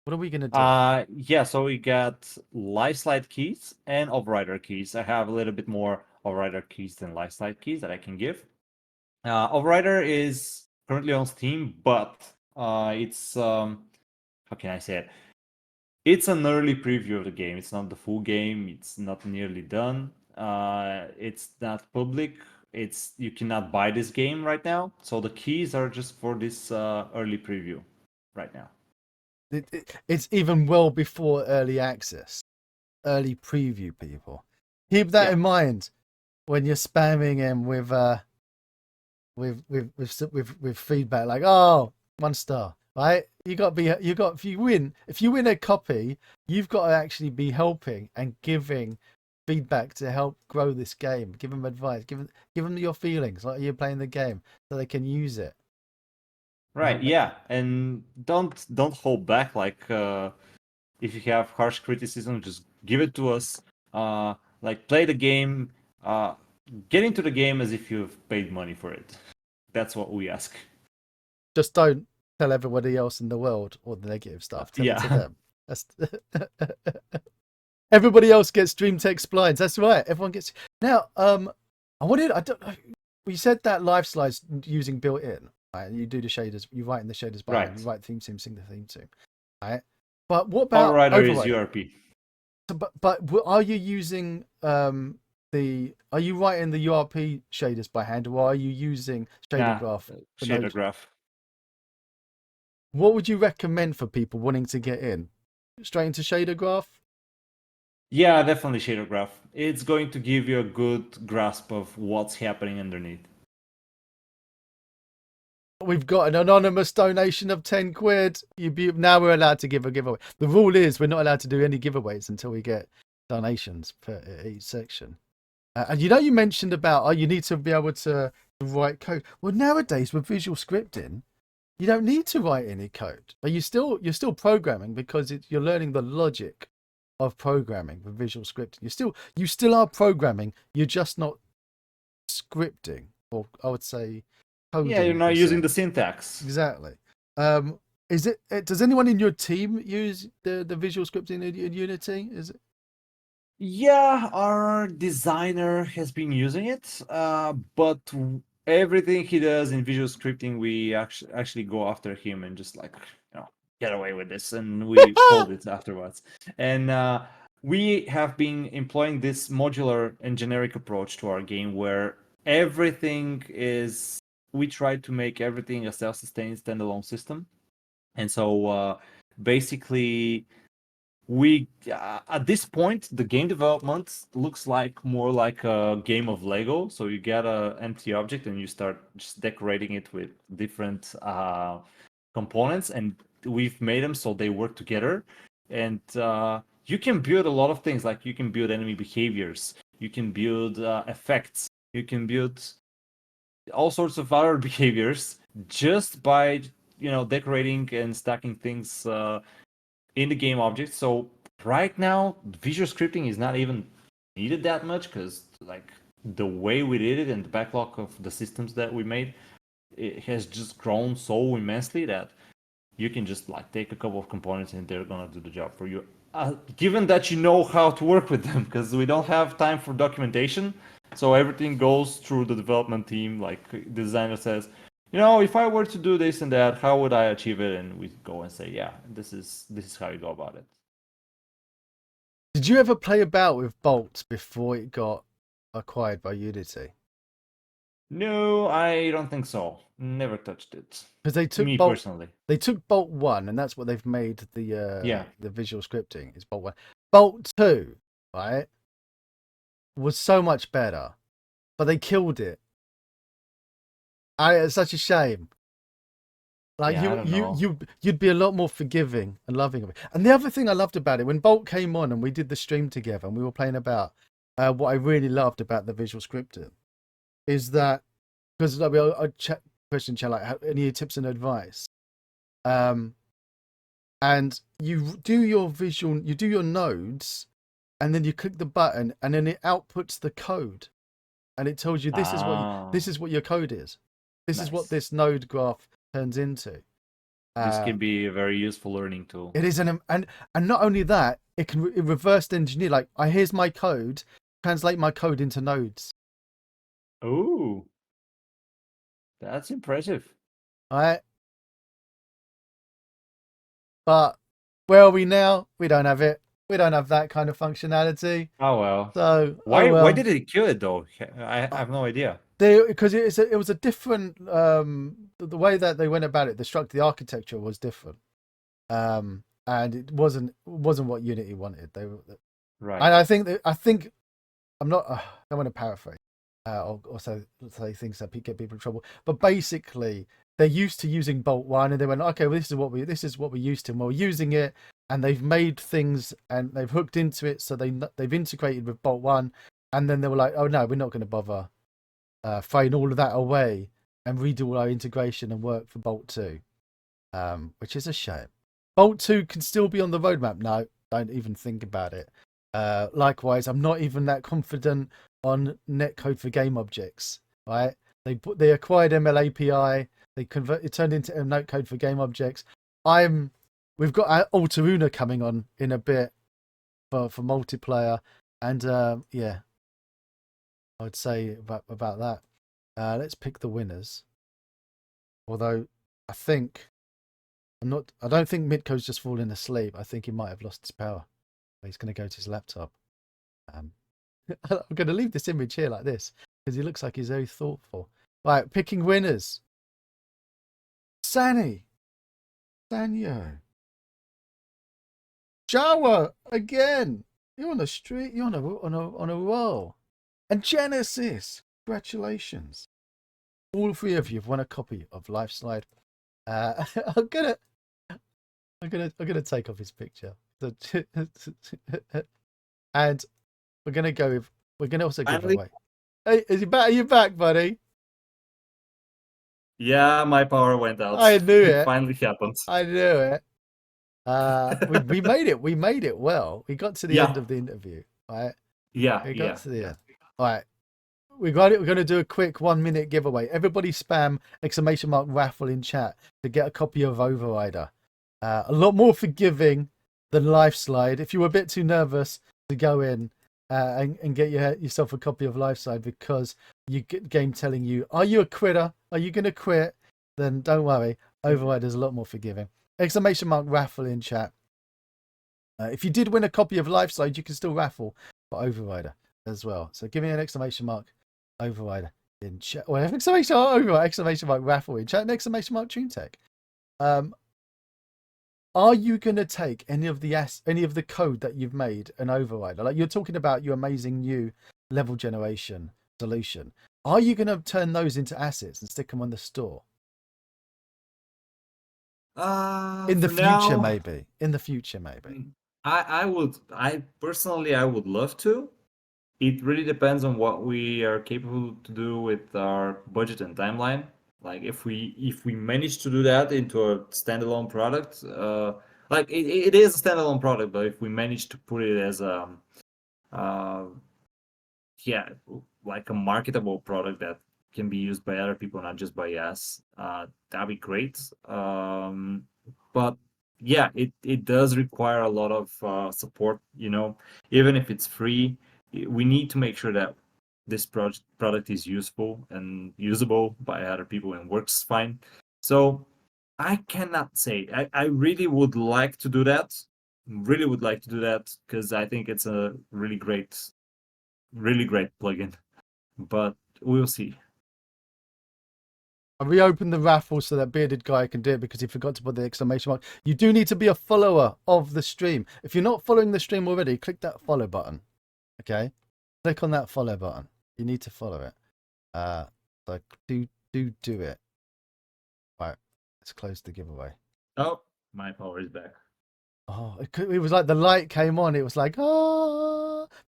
What are we going to do? Yeah, so we got life slide keys and overrider keys. I have a little bit more overrider keys than life slide keys that I can give. Overrider is currently on Steam, but it's how can I say it? It's an early preview of the game. It's not the full game. It's not nearly done. It's not public. You cannot buy this game right now. So the keys are just for this early preview right now. It's even well before early access, early preview. People keep that in mind when you're spamming him with feedback like, "Oh, 1 star." Right? If you win a copy, you've got to actually be helping and giving feedback to help grow this game. Give them advice. Give them your feelings like you're playing the game, so they can use it. Right. Yeah, and don't hold back. Like if you have harsh criticism, just give it to us. Like play the game. Get into the game as if you've paid money for it. that's what we ask. Just don't tell everybody else in the world all the negative stuff. Tell it to them. That's everybody else gets Dreamteck splines. That's right. Everyone gets. Now, I don't know. You said that live slides using built-in. Right? You do the shaders. You write in the shaders by hand. You write theme tune, sing the theme tune. Right. But what about Overrider? Is URP. So, but are you using are you writing the URP shaders by hand, or are you using shader graph? Shader graph. What would you recommend for people wanting to get in? Straight into shader graph? Yeah, definitely shader graph. It's going to give you a good grasp of what's happening underneath. We've got an anonymous donation of 10 quid. Now we're allowed to give a giveaway. The rule is we're not allowed to do any giveaways until we get donations per each section. And you mentioned about you need to be able to write code. Well, nowadays with visual scripting, you don't need to write any code, but you're still programming because you're learning the logic of programming with visual scripting. You still are programming. You're just not scripting, or I would say coding. Yeah, you're not using the syntax. Exactly. Does anyone in your team use the visual scripting in Unity? Is it? Yeah, our designer has been using it, but everything he does in visual scripting, we actually go after him and just get away with this, and we hold it afterwards. And we have been employing this modular and generic approach to our game, where we try to make everything a self-sustained standalone system. And so basically, we at this point the game development looks more like a game of Lego. So you get an empty object and you start just decorating it with different components, and we've made them so they work together. And you can build a lot of things, like you can build enemy behaviors, you can build effects, you can build all sorts of other behaviors just by decorating and stacking things in the game object. So right now, visual scripting is not even needed that much, because the way we did it and the backlog of the systems that we made, it has just grown so immensely that you can just take a couple of components and they're gonna do the job for you. Given that you know how to work with them, because we don't have time for documentation, so everything goes through the development team. Like the designer says, if I were to do this and that, how would I achieve it? And we go and say, yeah, this is how you go about it. Did you ever play about with Bolt before it got acquired by Unity? No, I don't think so. Never touched it. Because they took personally. They took Bolt 1, and that's what they've made the visual scripting is Bolt 1. Bolt 2, right, was so much better, but they killed it. It's such a shame. You'd be a lot more forgiving and loving of it. And the other thing I loved about it, when Bolt came on and we did the stream together and we were playing about, what I really loved about the visual scripting is that, because I chat question chat any tips and advice, and you do your nodes, and then you click the button, and then it outputs the code, and it tells you this is what your code is. This is what this node graph turns into. This can be a very useful learning tool. It is, and not only that, it can reverse engineer. Here's my code, translate my code into nodes. Oh, that's impressive. All right. But where are we now? We don't have it. We don't have that kind of functionality. Oh well. So why did it kill it though? I have no idea. Because it was a different the way that they went about it. The architecture was different, and it wasn't what Unity wanted. They were right. And I think I'm not. I don't want to paraphrase or say things that get people in trouble. But basically, they're used to using Bolt 1, and they went, okay, well, this is what we're used to, and we're using it, and they've made things and they've hooked into it, so they've integrated with Bolt 1, and then they were like, oh no, we're not going to bother throwing all of that away and redo all our integration and work for Bolt 2, which is a shame. Bolt 2 can still be on the roadmap. No, don't even think about it. Likewise, I'm not even that confident on netcode for game objects, right? They acquired ML API. It turned into a note code for game objects. We've got Altaruna coming on in a bit for multiplayer, and yeah, I would say about that. Let's pick the winners. Although I don't think Mitko's just fallen asleep. I think he might have lost his power. He's going to go to his laptop. I'm going to leave this image here like this because he looks like he's very thoughtful. Right, picking winners. Sanyo, Jawa again. You're on the street. You're on a roll. And Genesis, congratulations! All three of you have won a copy of Lifeslide. I'm gonna take off his picture, and we're gonna also give away. Hey, is he back? Are you back, buddy? Yeah, my power went out. I knew it. Finally happened. I knew it. We made it. We made it well. We got to the end of the interview, right? Yeah, we got to the end. All right. We got it. We're going to do a quick 1 minute giveaway. Everybody spam ! Raffle in chat to get a copy of Overrider. A lot more forgiving than Lifeslide. If you were a bit too nervous to go in and get yourself a copy of Lifeslide because you get game telling you, are you a quitter? Are you going to quit? Then don't worry. Overrider is a lot more forgiving. ! Raffle in chat. If you did win a copy of Lifeslide, you can still raffle for Overrider as well. So give me an ! Overrider in chat. Well, ! Overrider! Raffle in chat. ! Dreamteck. Are you going to take any of the code that you've made an Overrider? Like you're talking about your amazing new level generation solution. Are you going to turn those into assets and stick them on the store? In the future, maybe. In the future, maybe. I personally would love to. It really depends on what we are capable to do with our budget and timeline. Like if we manage to do that into a standalone product, like it is a standalone product, but if we manage to put it as a like a marketable product that can be used by other people, not just by us, that'd be great. But yeah, it does require a lot of support, even if it's free. We need to make sure that this product is useful and usable by other people and works fine. So I cannot say. I really would like to do that. Really would like to do that because I think it's a really great plugin. But we'll see. I reopened the raffle so that bearded guy can do it because he forgot to put the exclamation mark. You do need to be a follower of the stream. If you're not following the stream already, click that follow button. Okay? Click on that follow button. You need to follow it. So do it. Right. Let's close the giveaway. Oh, my power is back. Oh, it was like the light came on. It was like,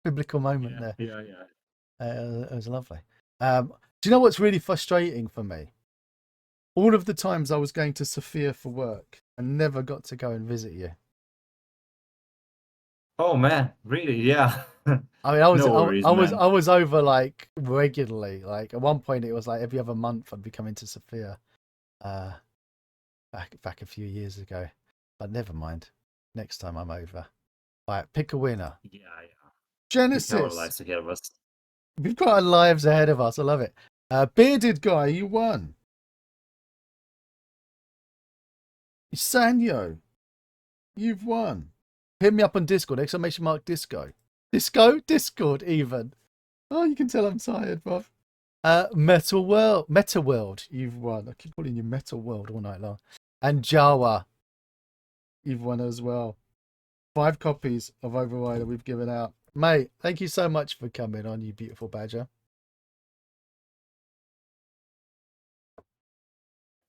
biblical moment there. Yeah. It was lovely. Do you know what's really frustrating for me? All of the times I was going to Sofia for work and never got to go and visit you. Oh man, really? Yeah. I mean, I was over like regularly. Like at one point, it was like every other month I'd be coming to Sofia. Back a few years ago, but never mind. Next time I'm over. All right, pick a winner. Yeah. Genesis. Our lives ahead of us. We've got our lives ahead of us. I love it. Bearded guy, you won. Sanyo, you've won. Hit me up on Discord, ! Discord even. Oh, you can tell I'm tired, bruv. Meta World, you've won. I keep calling you Metal World all night long. And Jawa, you've won as well. 5 copies of Overrider we've given out. Mate, thank you so much for coming on, you beautiful badger.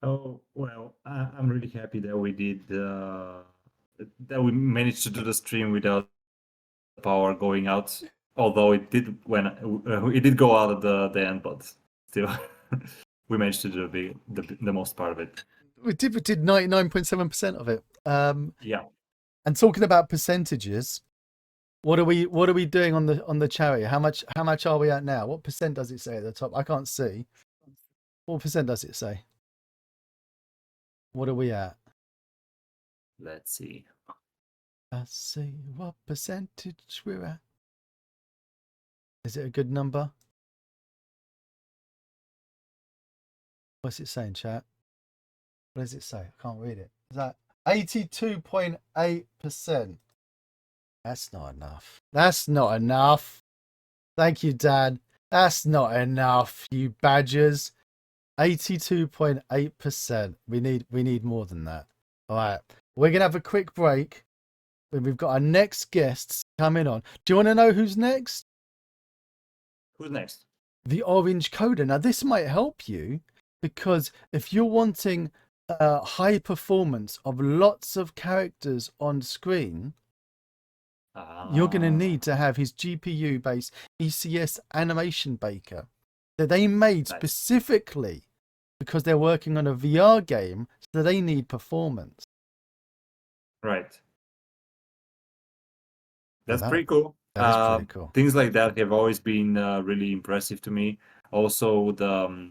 Oh, well, I'm really happy that we did, that we managed to do the stream without power going out. Although it did go out at the end, but still, we managed to do the most part of it. We did 99.7% of it. Yeah. And talking about percentages, what are we doing on the charity? How much are we at now? What percent does it say at the top? I can't see. What percent does it say? What are we at? Let's see. Let's see what percentage we're at. Is it a good number? What's it saying, chat? What does it say? I can't read it. Is that 82.8%? That's not enough. That's not enough. Thank you, Dad. That's not enough, you badgers. 82.8%. We need more than that. All right. We're going to have a quick break. We've got our next guests coming on. Do you want to know who's next? Who's next? The Orange Coder. Now, this might help you because if you're wanting high performance of lots of characters on screen, you're going to need to have his GPU-based ECS animation baker that they made specifically because they're working on a VR game, so they need performance. Right. That's pretty cool. That is pretty cool. Things like that have always been really impressive to me. Also, the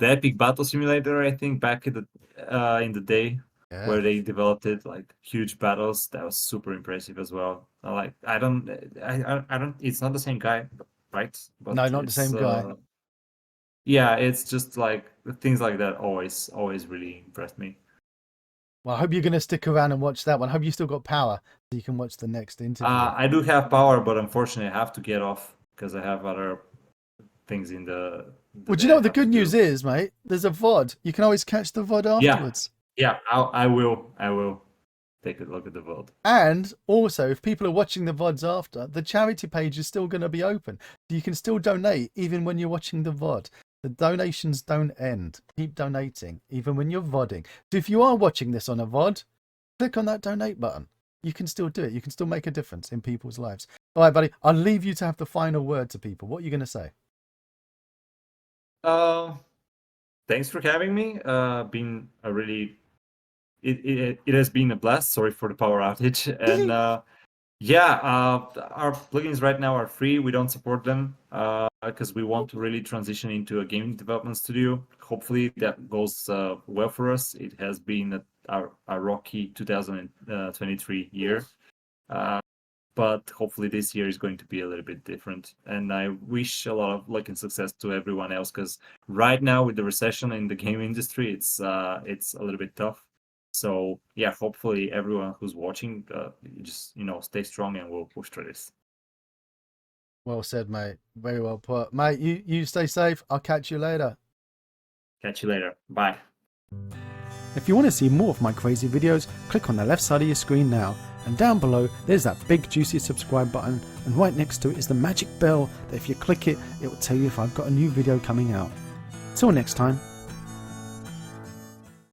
Epic Battle Simulator, I think, back in the day, where they developed it, like huge battles, that was super impressive as well. I don't. It's not the same guy, right? But no, not the same guy. Yeah, it's just like things like that always really impressed me. Well, I hope you're going to stick around and watch that one. I hope you still got power so you can watch the next interview. I do have power, but unfortunately I have to get off because I have other things in the well, do you know what the good news is, mate? There's a VOD. You can always catch the VOD afterwards. Yeah, I will take a look at the VOD. And also, if people are watching the VODs after, the charity page is still going to be open. You can still donate even when you're watching the VOD. The donations don't end. Keep donating, even when you're VODing. So if you are watching this on a VOD, click on that donate button. You can still do it. You can still make a difference in people's lives. All right, buddy. I'll leave you to have the final word to people. What are you going to say? Thanks for having me. Been a really... It has been a blast. Sorry for the power outage. And our plugins right now are free. We don't support them because we want to really transition into a game development studio. Hopefully that goes well for us. It has been a rocky 2023 year. But hopefully this year is going to be a little bit different. And I wish a lot of luck and success to everyone else because right now with the recession in the game industry, it's a little bit tough. So yeah, hopefully everyone who's watching, just stay strong and we'll push through this. Well said, mate. Very well put, mate. You stay safe. I'll catch you later. Catch you later. Bye. If you want to see more of my crazy videos, click on the left side of your screen now. And down below, there's that big juicy subscribe button. And right next to it is the magic bell that if you click it, it will tell you if I've got a new video coming out. Till next time.